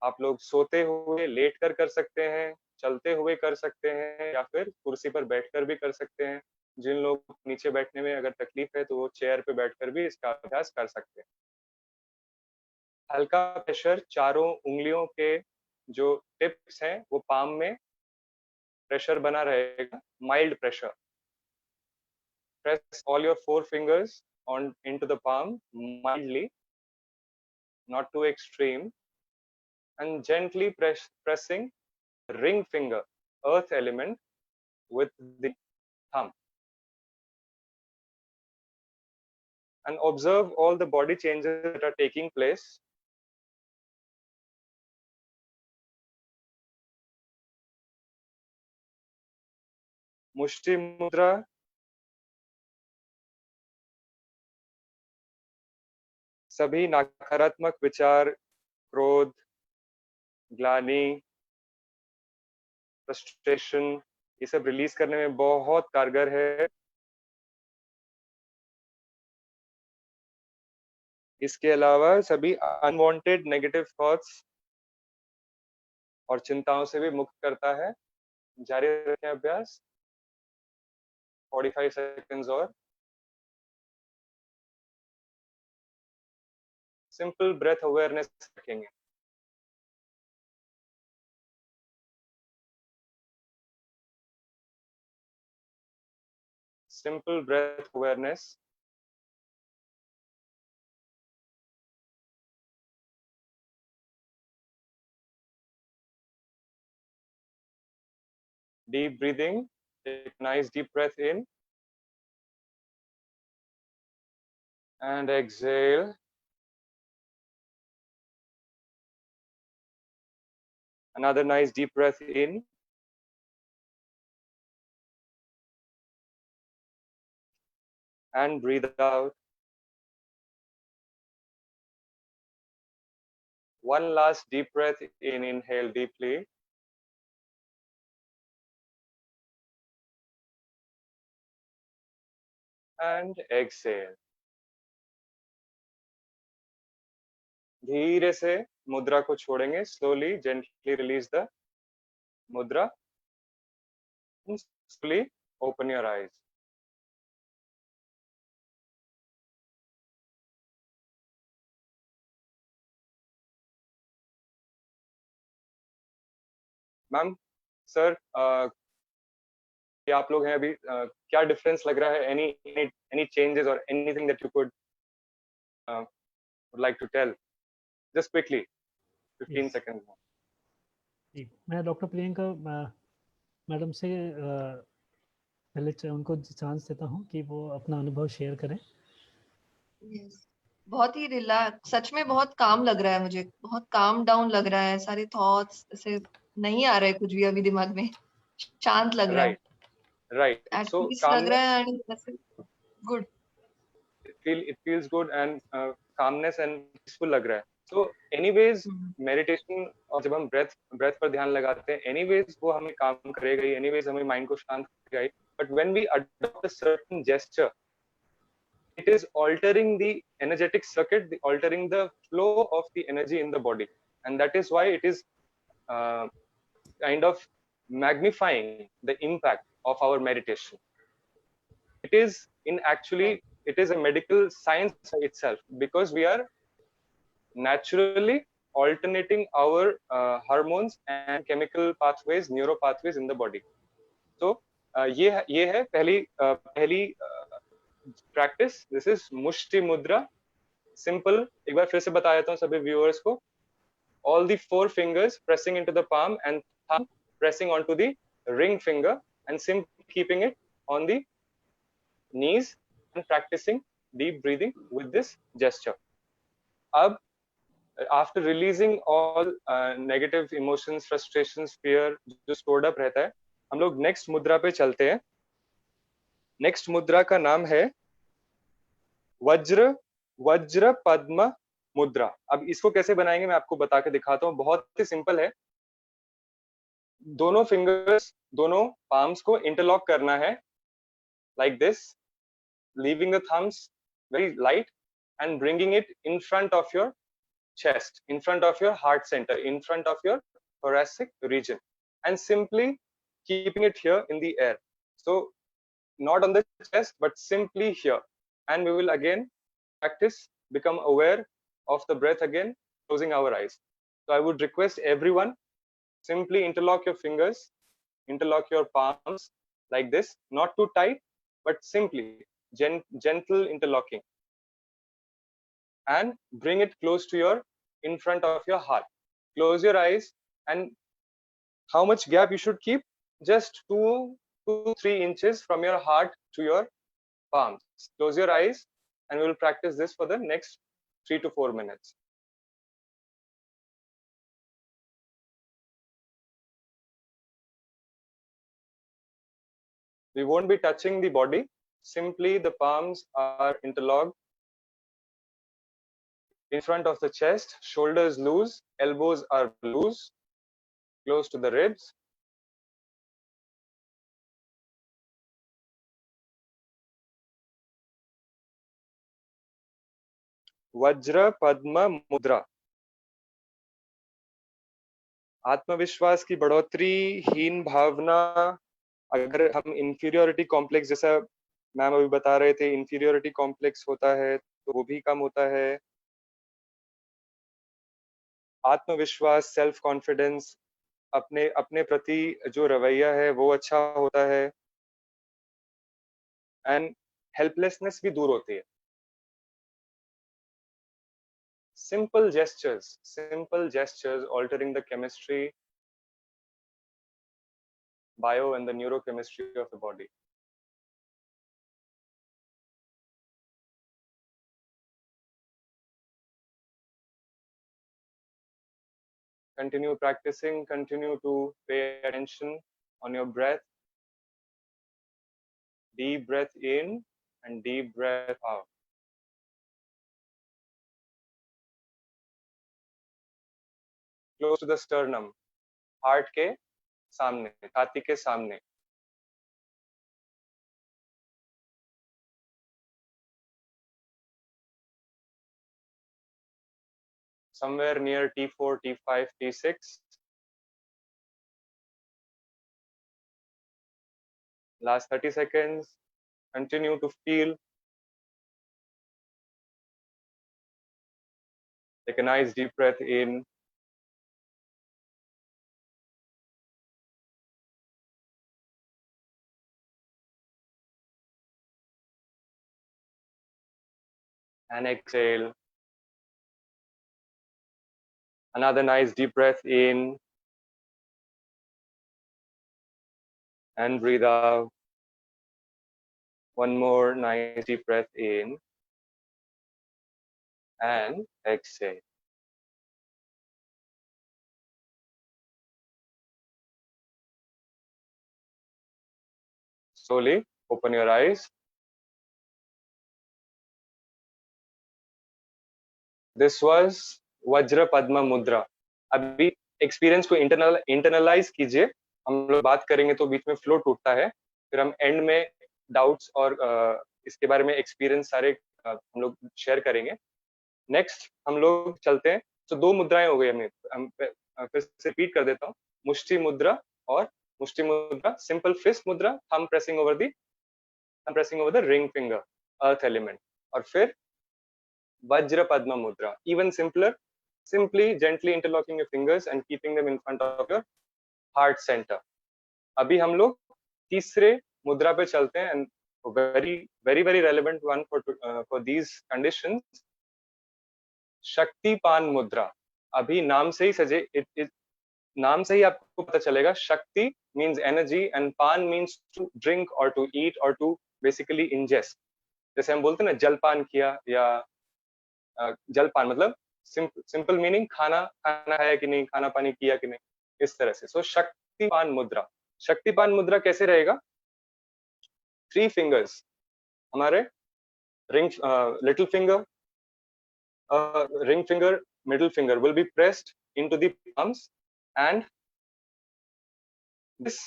आप लोग सोते हुए लेट कर सकते हैं, चलते हुए कर सकते हैं, या फिर कुर्सी पर बैठकर भी कर सकते हैं. जिन लोग नीचे बैठने में अगर तकलीफ है तो वो चेयर पे बैठकर भी इसका अभ्यास कर सकते हैं. हल्का प्रेशर चारों उंगलियों के जो टिप्स हैं वो पाम में प्रेशर बना रहेगा. Mild pressure. Press all your 4 fingers on into the palm mildly, not too extreme, and gently pressing ring finger, earth element, with the thumb. And observe all the body changes that are taking place. Mushti mudra. सभी नकारात्मक विचार, क्रोध, ग्लानि, frustration, ये सब release करने में बहुत कारगर है. इसके अलावा सभी अनवांटेड नेगेटिव थॉट्स और चिंताओं से भी मुक्त करता है. जारी रखें अभ्यास 45 सेकंड्स और. सिंपल ब्रेथ अवेयरनेस रखेंगे. Simple breath awareness. Deep breathing. Take a nice deep breath in and exhale. Another nice deep breath in and breathe out. One last deep breath in. Inhale deeply. And exhale. धीरे से मुद्रा को छोड़ेंगे. Slowly, gently release the mudra. And slowly open your eyes. Ma'am, sir, क्या आप लोग हैं अभी? क्या डिफरेंस लग रहा है? any changes or anything that you could would like to tell? Just quickly, 15 Yes. seconds. जी, मैं डॉक्टर प्रियंका मैडम से पहले उनको चांस देता हूँ कि वो अपना अनुभव शेयर करें. Yes. बहुत ही रिलैक्स, सच में बहुत काम लग रहा है मुझे. बहुत काम डाउन लग रहा है. सारे थॉट्स ऐसे नहीं आ रहे कुछ भी अभी दिमाग में. शांत लग रहा है. Right. एट So पीस लग रहा है एंड वैसे good. it feels good and calmness and peaceful लग रहा है. So anyways, meditation और जब हम breath पर ध्यान लगाते हैं, anyways वो हमें काम करेगा ही, anyways हमें mind को शांत करेगा ही. But when we adopt a certain gesture, it is altering the energetic circuit, altering the flow of the energy in the body, and that is why it is kind of magnifying the impact of our meditation. It is it is a medical science itself, because we are naturally alternating our hormones and chemical pathways, neuro pathways in the body. So ये है पहली practice. This is मुष्टि मुद्रा. Simple. एक बार फिर से बता देता हूँ सभी viewers को. All the 4 fingers pressing into the palm and thumb pressing onto the ring finger, and simply keeping it on the knees and practicing deep breathing with this gesture. अब after releasing all negative emotions, frustrations, fear जो stored up रहता है, हम लोग next मुद्रा पे चलते हैं. नेक्स्ट मुद्रा का नाम है वज्र पद्म मुद्रा. अब इसको कैसे बनाएंगे मैं आपको बता के दिखाता हूँ. बहुत ही सिंपल है. दोनों फिंगर्स, दोनों पाम्स को इंटरलॉक करना है like this, leaving the thumbs very light and bringing it in front of your chest, in front of your heart center, in front of your thoracic region, and simply keeping it here in the air. So not on the chest, but simply here. And we will again practice, become aware of the breath again, closing our eyes. So I would request everyone, simply interlock your fingers, interlock your palms like this, not too tight, but simply gentle interlocking, and bring it close to your, in front of your heart. Close your eyes, and how much gap you should keep? Just 2 to 3 inches from your heart to your palms. Close your eyes, and we will practice this for the next 3 to 4 minutes. We won't be touching the body. Simply the palms are interlocked in front of the chest, shoulders loose, elbows are loose, close to the ribs. वज्र पद्म मुद्रा. आत्मविश्वास की बढ़ोतरी, हीन भावना, अगर हम inferiority complex, जैसा ma'am अभी बता रहे थे, इंफीरियोरिटी कॉम्प्लेक्स होता है तो वो भी कम होता है. आत्मविश्वास, सेल्फ कॉन्फिडेंस, अपने अपने प्रति जो रवैया है वो अच्छा होता है. एंड हेल्पलेसनेस भी दूर होती है. Simple gestures altering the chemistry, bio and the neurochemistry of the body. Continue practicing, continue to pay attention on your breath. Deep breath in and deep breath out. Close to the sternum, heart के सामने, छाती के सामने. Somewhere near T4, T5, T6. Last 30 seconds. Continue to feel. Take a nice deep breath in. And exhale. Another nice deep breath in. And breathe out. One more nice deep breath in. And exhale. Slowly open your eyes. This was वज्र पद्म मुद्रा. अभी experience को internalise कीजिए. हम लोग बात करेंगे तो बीच में फ्लो टूटता है. फिर हम एंड में डाउट्स और इसके बारे में एक्सपीरियंस सारे हम लोग शेयर करेंगे. नेक्स्ट हम लोग चलते हैं. तो 2 मुद्राएं हो गई. हम फिर से रिपीट कर देता हूँ. मुष्टि मुद्रा और मुष्टि मुद्रा, सिंपल फिस्ट मुद्रा, thumb pressing over the ring finger, earth element. और फिर वज्र पद्म mudra, even simpler, simply gently interlocking your fingers and keeping them in front of your heart center. अभी हम लोग तीसरे मुद्रा पे चलते हैं, and very relevant one for these conditions, शक्तिपान मुद्रा. अभी नाम से ही नाम से ही आपको पता चलेगा. शक्ति means energy and पान means to drink or to eat or to basically ingest. जैसे हम बोलते हैं ना जलपान किया, या जलपान मतलब सिंपल मीनिंग खाना खाना है कि नहीं, खाना पानी किया कि नहीं, इस तरह से। सो शक्तिपान मुद्रा, शक्तिपान मुद्रा कैसे रहेगा? 3 फिंगर्स, हमारे ring, little finger, ring finger, middle finger will be pressed into the palms, and this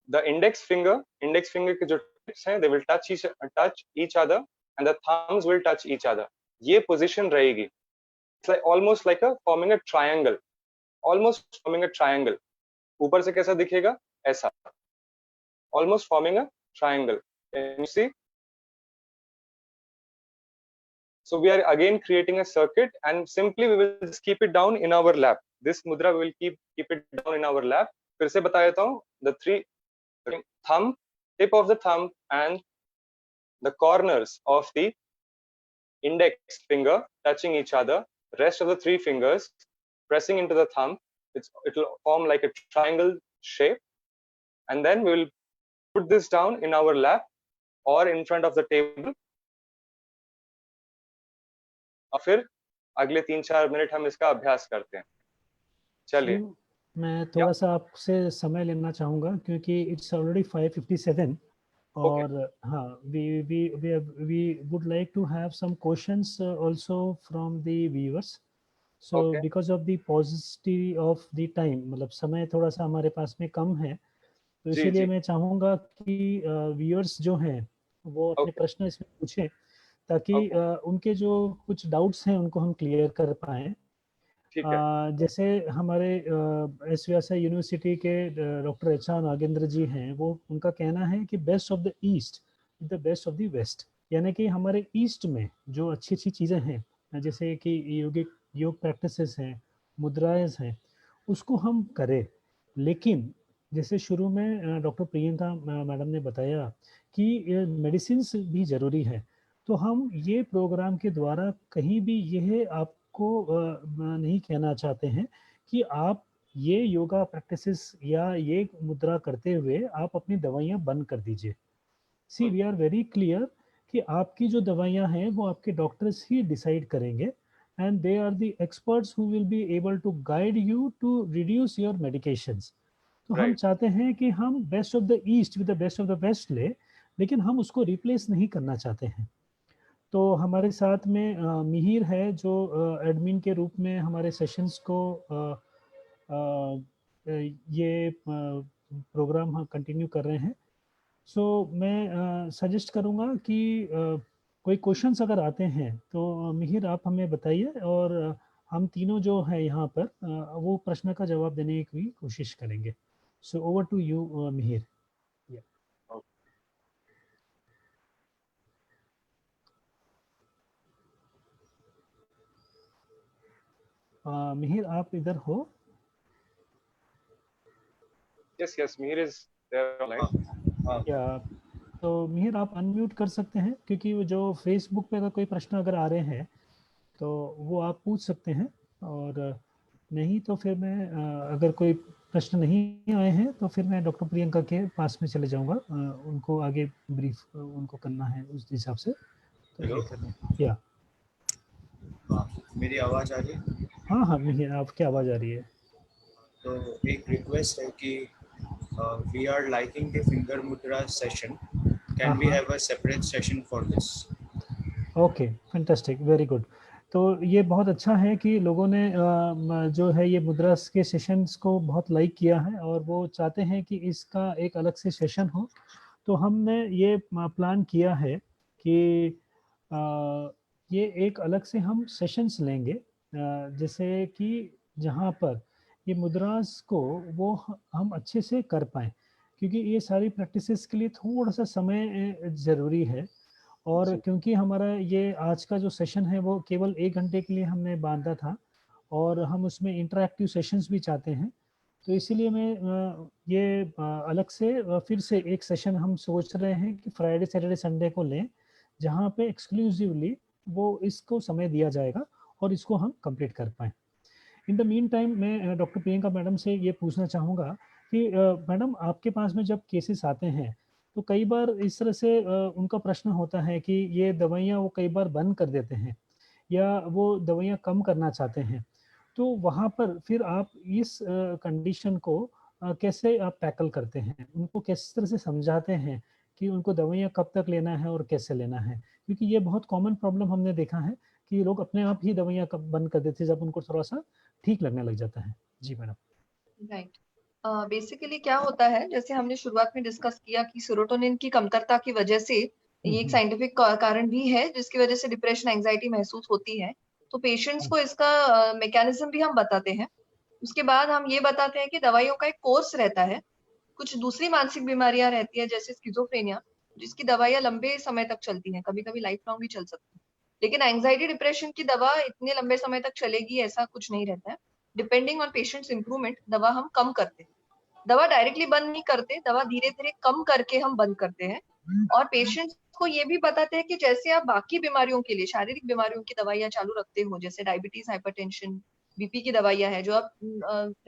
the index finger के जो tips हैं, they will touch each other, and the thumbs will touch each other. ये position रहेगी. It's like almost like a forming a triangle, almost forming a triangle. ऊपर से कैसा दिखेगा? ऐसा, almost forming a triangle. Can you see? So we are again creating a circuit, and simply we will just keep it down in our lap. This mudra we will keep it down in our lap. फिर से बता देता हूँ, the 3 thumb, tip of the thumb and the corners of the index finger touching each other, rest of the 3 fingers pressing into the thumb. It will form like a triangle shape, and then we will put this down in our lap or in front of the table. और फिर अगले 3-4 minute हम इसका अभ्यास करते हैं। चलिए। मैं थोड़ा सा आपसे समय लेना चाहूँगा क्योंकि इट्स ऑलरेडी 5:57 और हाँ, we would like to have some questions also from the viewers. So because of the paucity of the time, मतलब समय थोड़ा सा हमारे पास में कम है, तो इसीलिए मैं चाहूँगा कि viewers जो हैं वो अपने प्रश्न इसमें पूछें ताकि उनके जो कुछ डाउट्स हैं उनको हम क्लियर कर पाएँ। जैसे हमारे एस व्यासा यूनिवर्सिटी के डॉक्टर एच.आर. नागेंद्र जी हैं, वो उनका कहना है कि best of the east is the best of the west, यानी कि हमारे ईस्ट में जो अच्छी अच्छी चीज़ें हैं, जैसे कि योग प्रैक्टिसेस हैं, मुद्राएं हैं, उसको हम करें। लेकिन जैसे शुरू में डॉक्टर प्रियंका मैडम ने बताया कि मेडिसिन भी ज़रूरी है, तो हम ये प्रोग्राम के द्वारा कहीं भी यह आपको नहीं कहना चाहते हैं कि आप ये योगा प्रैक्टिसेस या ये मुद्रा करते हुए आप अपनी दवाइयाँ बंद कर दीजिए। See we are very clear कि आपकी जो दवाइयाँ हैं वो आपके डॉक्टर्स ही डिसाइड करेंगे, and they are the experts who will be able to guide you to reduce your medications. तो हम चाहते हैं कि हम best of the east with the best of the west ले, लेकिन हम उसको रिप्लेस नहीं करना चाहते हैं। तो हमारे साथ में मिहिर है जो एडमिन के रूप में हमारे सेशंस को ये प्रोग्राम हम कंटिन्यू कर रहे हैं। सो मैं सजेस्ट करूँगा कि कोई क्वेश्चंस अगर आते हैं तो मिहिर आप हमें बताइए, और हम तीनों जो है यहाँ पर वो प्रश्न का जवाब देने की कोशिश करेंगे। So over to you Mihir. Mihir आप इधर हो? Yes Mihir is there online. या तो मिहिर आप अनम्यूट कर सकते हैं, क्योंकि वो जो फेसबुक पे अगर कोई प्रश्न अगर आ रहे हैं तो वो आप पूछ सकते हैं, और नहीं तो फिर मैं अगर कोई प्रश्न नहीं आए हैं तो फिर मैं डॉक्टर प्रियंका के पास में चले जाऊंगा, उनको आगे ब्रीफ उनको करना है उस हिसाब से। तो या मेरी आवाज़ आ रही है? हाँ मिहिर आपकी आवाज़ आ रही है। तो एक रिक्वेस्ट है कि we are liking the finger mudra session, can we have a separate session for this? Okay, fantastic, very good. तो ये बहुत अच्छा है कि लोगों ने जो है ये मुद्रा के सेशंस को बहुत लाइक किया है और वो चाहते हैं कि इसका एक अलग से सेशन हो। तो हमने ये प्लान किया है कि ये एक अलग से हम सेशंस लेंगे, जैसे कि जहाँ पर ये मुद्रास को वो हम अच्छे से कर पाएँ, क्योंकि ये सारी प्रैक्टिसेस के लिए थोड़ा सा समय ज़रूरी है। और क्योंकि हमारा ये आज का जो सेशन है वो केवल 1 घंटे के लिए हमने बांधा था, और हम उसमें इंटरैक्टिव सेशंस भी चाहते हैं, तो इसीलिए मैं ये अलग से फिर से एक सेशन हम सोच रहे हैं कि फ्राइडे सैटरडे संडे को लें, जहाँ पे एक्सक्लूसिवली वो इसको समय दिया जाएगा और इसको हम कंप्लीट कर पाएँ। इन द मीन टाइम मैं डॉक्टर प्रियंका मैडम से ये पूछना चाहूँगा कि मैडम आपके पास में जब केसेस आते हैं तो कई बार इस तरह से उनका प्रश्न होता है कि ये दवाइयाँ वो कई बार बंद कर देते हैं, या वो दवाइयाँ कम करना चाहते हैं, तो वहाँ पर फिर आप इस कंडीशन को कैसे आप टैकल करते हैं? उनको किस तरह से समझाते हैं कि उनको दवाइयाँ कब तक लेना है और कैसे लेना है? क्योंकि ये बहुत कॉमन प्रॉब्लम हमने देखा है कि लोग अपने आप ही दवाइयाँ कब बंद कर देते हैं जब उनको थोड़ा-सा ठीक लगने लग जाता है। जी मैडम। राइट। बेसिकली क्या होता है, जैसे हमने शुरुआत में डिस्कस किया कि सेरोटोनिन की कमतरता की वजह से ये एक साइंटिफिक कारण भी है जिसकी वजह से डिप्रेशन, एंजाइटी महसूस होती है। तो पेशेंट्स को इसका मैकेनिज्म भी हम बताते हैं। उसके बाद हम ये बताते हैं कि दवाइयों का एक कोर्स रहता है। कुछ दूसरी मानसिक बीमारियां रहती है जैसे स्किज़ोफ्रेनिया, जिसकी दवाइयां लंबे समय तक चलती हैं, कभी-कभी लाइफ लॉन्ग भी चल सकती है। लेकिन एंजाइटी डिप्रेशन की दवा इतने लंबे समय तक चलेगी ऐसा कुछ नहीं रहता है। डिपेंडिंग ऑन पेशेंट्स इंप्रूवमेंट दवा हम कम करते हैं। दवा डायरेक्टली बंद नहीं करते, दवा धीरे-धीरे कम करके हम बंद करते हैं। और पेशेंट्स को ये भी बताते हैं कि जैसे आप बाकी बीमारियों के लिए, शारीरिक बीमारियों की दवाइयां चालू रखते हो, जैसे डायबिटीज, हाइपरटेंशन, बीपी की दवाइयां है जो आप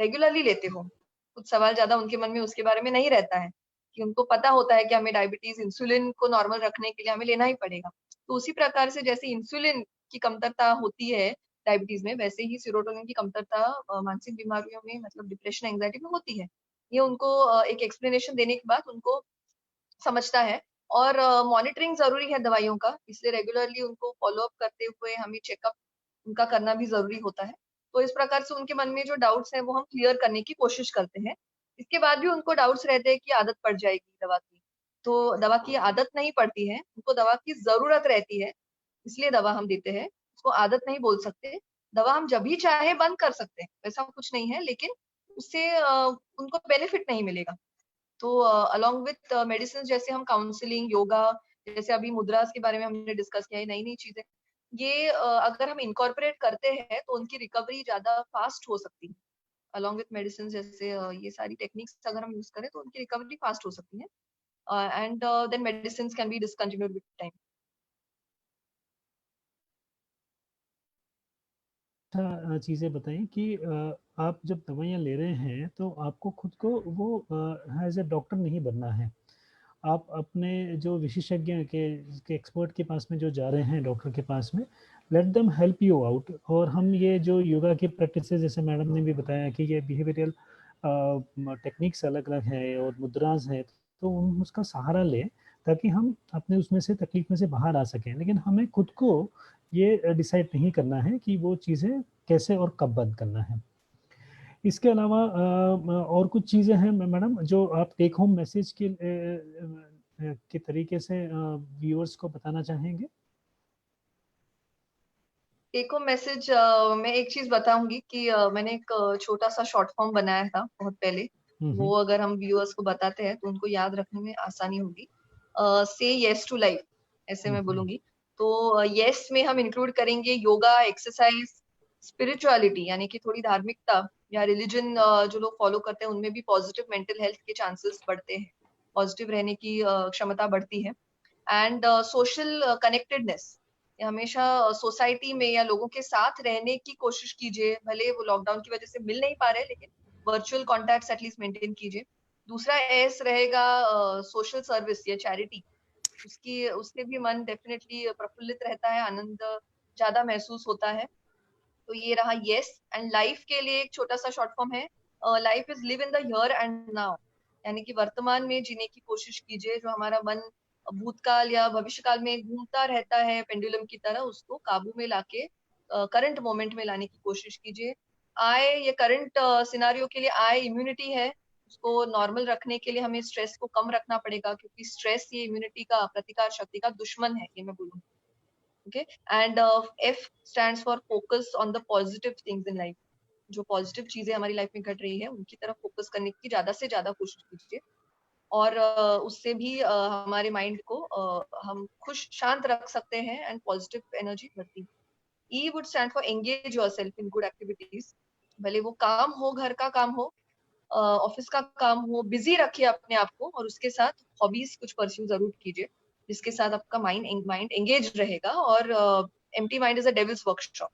रेगुलरली लेते हो, कुछ सवाल ज्यादा उनके मन में उसके बारे में नहीं रहता है कि उनको पता होता है कि हमें डायबिटीज, इंसुलिन को नॉर्मल रखने के लिए हमें लेना ही पड़ेगा। तो उसी प्रकार से जैसे इंसुलिन की कमतरता होती है डायबिटीज में, वैसे ही सीरोटोनिन की कमतरता मानसिक बीमारियों में, मतलब डिप्रेशन, एंजाइटी में होती है। ये उनको एक एक्सप्लेनेशन देने के बाद उनको समझता है। और मॉनिटरिंग जरूरी है दवाइयों का, इसलिए रेगुलरली उनको फॉलो अप करते हुए हमें चेकअप उनका करना भी जरूरी होता है। तो इस प्रकार से उनके मन में जो डाउट्स हैं वो हम क्लियर करने की कोशिश करते हैं। इसके बाद भी उनको डाउट्स रहते हैं कि आदत पड़ जाएगी दवा की, तो दवा की आदत नहीं पड़ती है, उनको दवा की जरूरत रहती है, इसलिए दवा हम देते हैं। उसको आदत नहीं बोल सकते। दवा हम जब भी चाहे बंद कर सकते हैं, ऐसा कुछ नहीं है, लेकिन उससे उनको बेनिफिट नहीं मिलेगा। तो अलोंग विथ मेडिसिन, जैसे हम काउंसलिंग, योगा, जैसे अभी मुद्रास के बारे में हमने डिस्कस किया है, नई नई चीजें, ये अगर हम इनकॉर्पोरेट करते हैं तो उनकी रिकवरी ज्यादा फास्ट हो सकती है। अलोंग विथ मेडिसिन जैसे ये सारी टेक्निक्स अगर हम यूज करें तो उनकी रिकवरी फास्ट हो सकती है। And then medicine can be discontinued with time. अच्छा चीज़ें बताइए कि आप जब दवाइयाँ ले रहे हैं तो आपको खुद को वो एज़ अ डॉक्टर नहीं बनना है। आप अपने जो विशेषज्ञ के एक्सपर्ट के पास में जो जा रहे हैं डॉक्टर के पास में, let them help you out. और हम ये जो योगा की प्रैक्टिसेस, जैसे मैडम ने भी बताया कि ये बिहेवियरल टेक्निक्स अलग-अलग हैं और मुद्रास हैं, तो हम उसका सहारा लें ताकि हम अपने उसमें से तकलीफ में से बाहर आ सकें। लेकिन हमें खुद को ये डिसाइड नहीं करना है कि वो चीज़ें कैसे और कब बंद करना है। इसके अलावा और कुछ चीज़ें हैं मैडम जो आप टेक होम मैसेज के तरीके से व्यूअर्स को बताना चाहेंगे? टेक होम मैसेज, मैं एक चीज बताऊंगी कि मैंने एक छोटा सा शॉर्ट फॉर्म बनाया था बहुत पहले। वो अगर हम व्यूअर्स को बताते हैं तो उनको याद रखने में आसानी होगी। से येस टू लाइफ, ऐसे मैं बोलूंगी। तो येस में हम इंक्लूड करेंगे योगा, एक्सरसाइज, स्पिरिचुअलिटी, यानी कि थोड़ी धार्मिकता या रिलीजन जो लोग फॉलो करते हैं उनमें भी पॉजिटिव मेंटल हेल्थ के चांसेस बढ़ते हैं, पॉजिटिव रहने की क्षमता बढ़ती है। एंड सोशल कनेक्टेडनेस, हमेशा सोसाइटी में या लोगों के साथ रहने की कोशिश कीजिए, भले वो लॉकडाउन की वजह से मिल नहीं पा रहे, लेकिन वर्चुअल कॉन्टैक्ट्स एटलीस्ट मेंटेन कीजिए। दूसरा एस रहेगा सोशल सर्विस या चैरिटी, उसकी उससे भी मन डेफिनेटली प्रफुल्लित रहता है, आनंद ज्यादा महसूस होता है। तो ये रहा यस। एंड लाइफ के लिए एक छोटा सा शॉर्ट फॉर्म है, life is live in the here and now, यानी कि वर्तमान में जीने की कोशिश कीजिए। जो हमारा मन भूतकाल या भविष्यकाल में घूमता रहता है पेंडुलम की तरह, उसको काबू में लाके करंट मोमेंट में लाने की कोशिश कीजिए। आय, ये करंट सिनारियो के लिए आय इम्यूनिटी है, उसको नॉर्मल रखने के लिए हमें स्ट्रेस को कम रखना पड़ेगा, क्योंकि स्ट्रेस ये इम्यूनिटी का, प्रतिकार शक्ति का दुश्मन है, ये मैं बोलूँ। Okay, and F stands for focus on the positive things in life. जो पॉजिटिव चीजें हमारी लाइफ में घट रही है उनकी तरफ फोकस करने की ज्यादा से ज्यादा कोशिश कीजिए। और उससे भी हमारे माइंड को हम खुश शांत रख सकते हैं एंड पॉजिटिव एनर्जी बढ़ती है। E would stand for engage yourself in good activities, भले वो काम हो, घर का काम हो, ऑफिस का काम हो, बिजी रखिए अपने आप को, और उसके साथ हॉबीज कुछ परस्यू जरूर कीजिए जिसके साथ आपका माइंड एंगेज रहेगा। और empty mind is a devils workshop,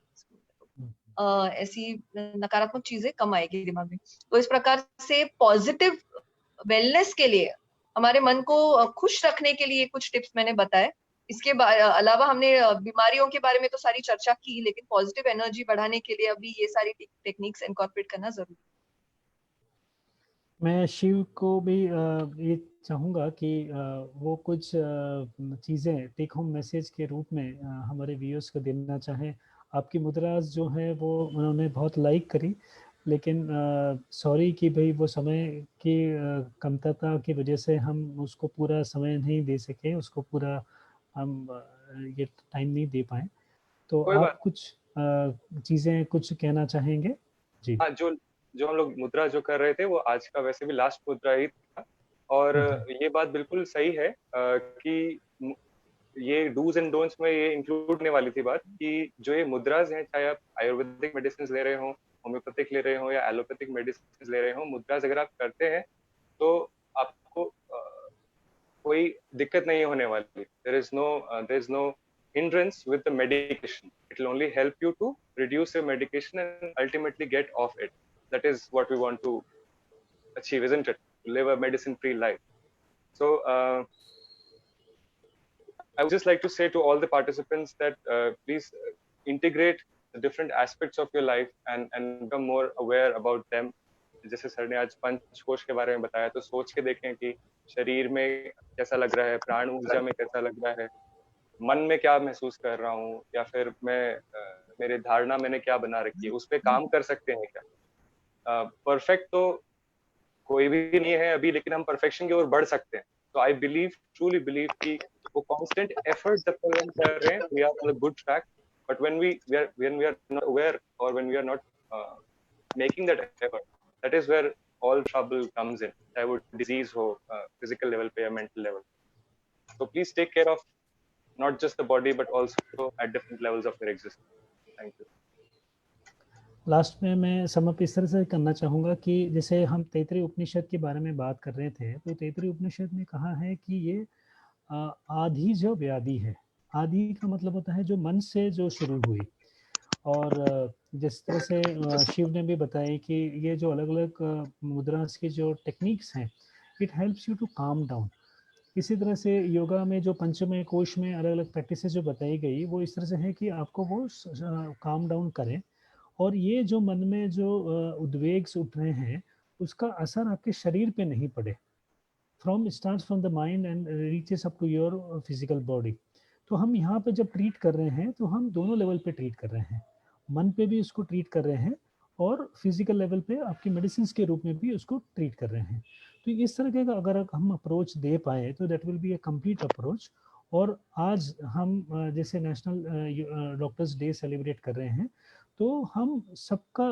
ऐसी नकारात्मक चीजें कम आएगी दिमाग में। तो इस प्रकार से पॉजिटिव वेलनेस के लिए, हमारे मन को खुश रखने के लिए कुछ टिप्स मैंने बताए। इसके अलावा हमने बीमारियों के बारे में तो सारी चर्चा की, लेकिन पॉजिटिव एनर्जी बढ़ाने के लिए अभी ये सारी टेक्निक्स इनकॉर्पोरेट करना जरूरी है। मैं शिव को भी ये चाहूँगा कि वो कुछ चीज़ें टेक होम मैसेज के रूप में हमारे व्यूअर्स को देना चाहें। आपकी मुद्रास जो है वो उन्होंने बहुत लाइक करी, लेकिन सॉरी कि भाई वो समय की कमतरता की वजह से हम उसको पूरा समय नहीं दे सके, उसको पूरा हम ये टाइम नहीं दे पाए। तो कोई आप बात। कुछ चीज़ें कुछ कहना चाहेंगे? जी। हाँ, जो जो हम लोग मुद्रा जो कर रहे थे वो आज का वैसे भी लास्ट मुद्रा ही था, और ये बात बिल्कुल सही है कि ये डूज एंड डोंट्स में ये इंक्लूड होने वाली थी बात कि जो ये मुद्राज हैं, चाहे आप आयुर्वेदिक मेडिसिन ले रहे हो, होम्योपैथिक ले रहे हो या एलोपैथिक मेडिसिन ले रहे हो, मुद्राज अगर आप करते हैं तो आपको कोई दिक्कत नहीं होने वाली। there is no hindrance with the medication. It will only help you to reduce your medication and ultimately get off it. That is what we want to achieve, isn't it? To live a medicine free life. So I would just like to say to all the participants that please integrate the different aspects of your life and become more aware about them. जैसे sir ने आज पंचकोश के बारे में बताया, तो सोच के देखें कि शरीर में कैसा लग रहा है, प्राण ऊर्जा में कैसा लग रहा है, मन में क्या महसूस कर रहा हूँ, या फिर मैं मेरे धारणा मैंने क्या बना रखी है, उस पर काम कर सकते हैं क्या। परफेक्ट तो कोई भी नहीं है अभी, लेकिन हम परफेक्शन की ओर बढ़ सकते हैं। तो आई बिलीव, ट्रूली बिलीव कि वो कांस्टेंट एफर्ट जब तक हम कर रहे हैं, we are on a good track. But when we are not aware और when we are not making that effort, that is where all trouble comes in, चाहे वो disease हो physical level पे या mental level। So please take care of not just the body but also at different levels of your existence. Thank you. Last में मैं sum up इस तरह से करना चाहूँगा कि जैसे हम तैतरीय उपनिषद के बारे में बात कर रहे थे, तो तैतरीय उपनिषद ने कहा है कि ये आदि जो व्याधि है, आदि का मतलब होता है जो मन से जो शुरू हुई, और जिस तरह से शिव ने भी बताया कि ये जो अलग अलग मुद्रास की जो टेक्निक्स हैं, it helps you to calm down. इसी तरह से योगा में जो पंचमय कोश में अलग अलग प्रैक्टिसेस जो बताई गई, वो इस तरह से है कि आपको वो काम डाउन करें, और ये जो मन में जो उद्वेग उठ रहे हैं, उसका असर आपके शरीर पे नहीं पड़े। Starts from the mind and reaches up to your physical body. तो हम यहाँ पे जब ट्रीट कर रहे हैं, तो हम दोनों लेवल पे ट्रीट कर रहे हैं, मन पे भी उसको ट्रीट कर रहे हैं, और फिजिकल लेवल पे आपकी मेडिसिन के रूप में भी उसको ट्रीट कर रहे हैं। तो इस तरह का अगर हम अप्रोच दे पाए, तो that will be A complete approach. और आज हम जैसे नेशनल डॉक्टर्स डे सेलिब्रेट कर रहे हैं, तो हम सबका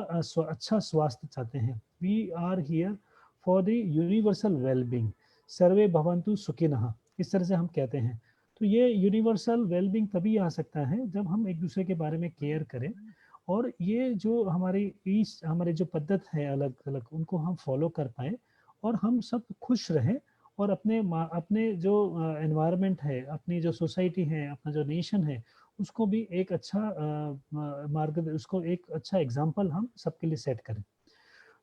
अच्छा स्वास्थ्य चाहते हैं। We are here for the universal wellbeing, सर्वे भवन्तु सुखिनः, इस तरह से हम कहते हैं। तो ये यूनिवर्सल वेलबींग तभी आ सकता है जब हम एक दूसरे के बारे में केयर करें, और ये जो हमारे जो पद्धत है अलग अलग, उनको हम फॉलो कर पाए, और हम सब खुश रहें, और अपने जो एनवायरनमेंट है, अपनी जो सोसाइटी है, अपना जो नेशन है, उसको भी एक अच्छा उसको एक अच्छा एग्जाम्पल हम सबके लिए सेट करें।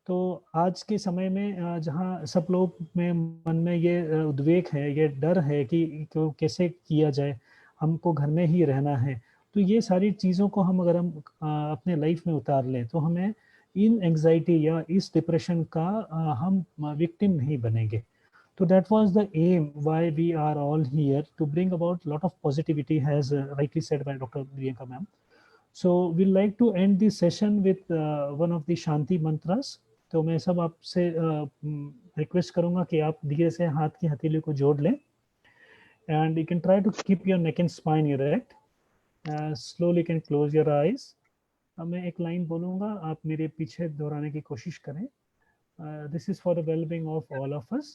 तो आज के समय में जहाँ सब लोग में मन में ये उद्वेग है, ये डर है कि कैसे किया जाए, हमको घर में ही रहना है, तो ये सारी चीज़ों को हम अगर हम अपने लाइफ में उतार लें, तो हमें इन एंजाइटी या इस डिप्रेशन का हम विक्टिम नहीं बनेंगे। So that was the aim why we are all here, to bring about a lot of positivity, as rightly said by Dr. Priyanka ma'am. So we'd like to end this session with one of the Shanti mantras. तो मैं सब आपसे request करूंगा कि आप धीरे से हाथ की हथेली को जोड़ लें, and you can try to keep your neck and spine erect. Slowly can close your eyes. अब मैं एक लाइन बोलूंगा, आप मेरे पीछे दोहराने की कोशिश करें। This is for the well-being of all of us.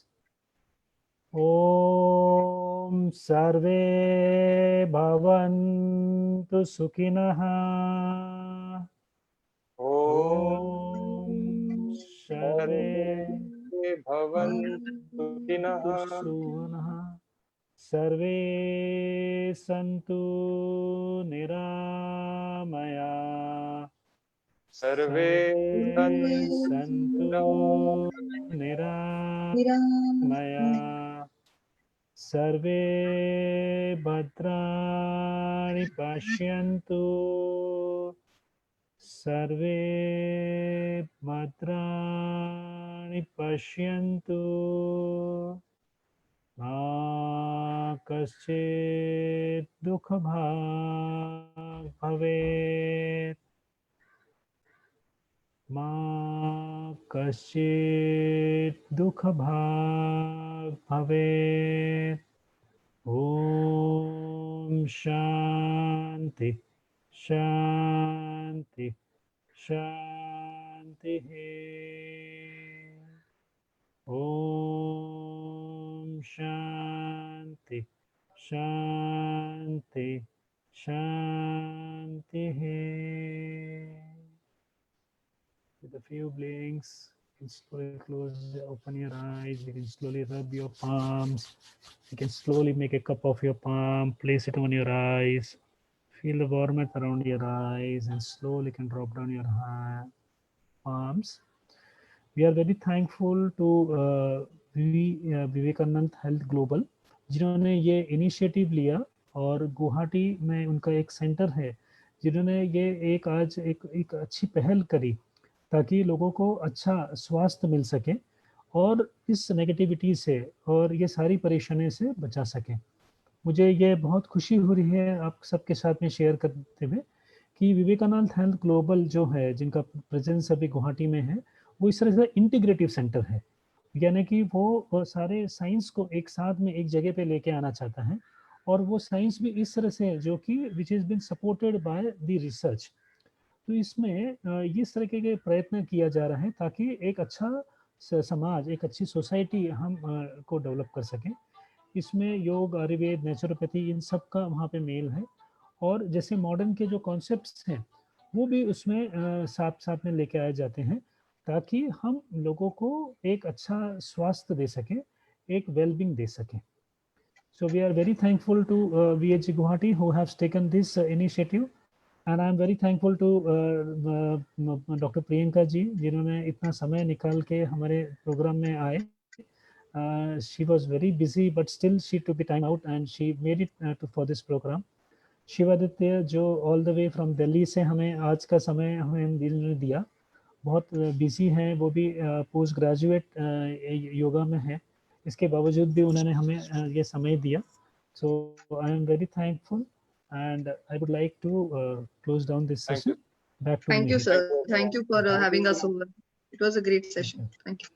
ओम सर्वे भवन्तु सुखिनः। ओम सर्वे भवन्तु सुखिनः। सुखिनः। सर्वे सन्तु निरामया। सर्वे सन्तु निरामया। सर्वे भद्राणि पश्यन्तु, सर्वे भद्राणि पश्यन्तु, मा कश्चित् दुःखभाग् भवेत्, मा कश्चित् दुःखभाग् भवेत्। ॐ शान्ति शान्ति शान्तिः। ॐ शान्ति शान्ति शान्तिः। With a few blinks, you can slowly open your eyes. You can slowly rub your palms. You can slowly make a cup of your palm, place it on your eyes. Feel the warmth around your eyes and slowly can drop down your palms. We are very thankful to Vivekananda health global, जिन्होंने ये initiative लिया, और गुवाहाटी में उनका एक centre है, जिन्होंने ये आज एक अच्छी पहल करी ताकि लोगों को अच्छा स्वास्थ्य मिल सके और इस नेगेटिविटी से और ये सारी परेशानी से बचा सकें। मुझे ये बहुत खुशी हो रही है आप सबके साथ में शेयर करते हुए कि विवेकानंद हेल्थ ग्लोबल जो है, जिनका प्रेजेंस अभी गुवाहाटी में है, वो इस तरह से इंटीग्रेटिव सेंटर है, यानी कि वो सारे साइंस को एक साथ में एक जगह पे लेके आना चाहता है, और वो साइंस भी इस तरह से जो कि which is been supported by the research. तो इसमें इस तरह के प्रयत्न किया जा रहा है ताकि एक अच्छा समाज, एक अच्छी सोसाइटी हम को डेवलप कर सकें। इसमें योग, आयुर्वेद, नेचुरोपैथी, इन सब का वहाँ पे मेल है, और जैसे मॉडर्न के जो कॉन्सेप्ट्स हैं वो भी उसमें साथ साथ में लेके आए जाते हैं ताकि हम लोगों को एक अच्छा स्वास्थ्य दे सकें, एक वेलबींग दे सकें। So we are very thankful to VHG Guwahati who has taken this initiative, and I am very thankful to Dr. Priyanka ji, जिन्होंने इतना समय निकाल के हमारे प्रोग्राम में आए। She was very busy but still she took the time out and she made it for this program. Shivaditya जो all the way from Delhi से हमें आज का समय हमें दिया, बहुत बिजी हैं, वो भी पोस्ट ग्रेजुएट योगा में है, इसके बावजूद भी उन्होंने हमें ये समय दिया। So I am very thankful and I would like to close down this session. Back to Thank you, sir. Thank you for having us over. It was a great session. Thank you.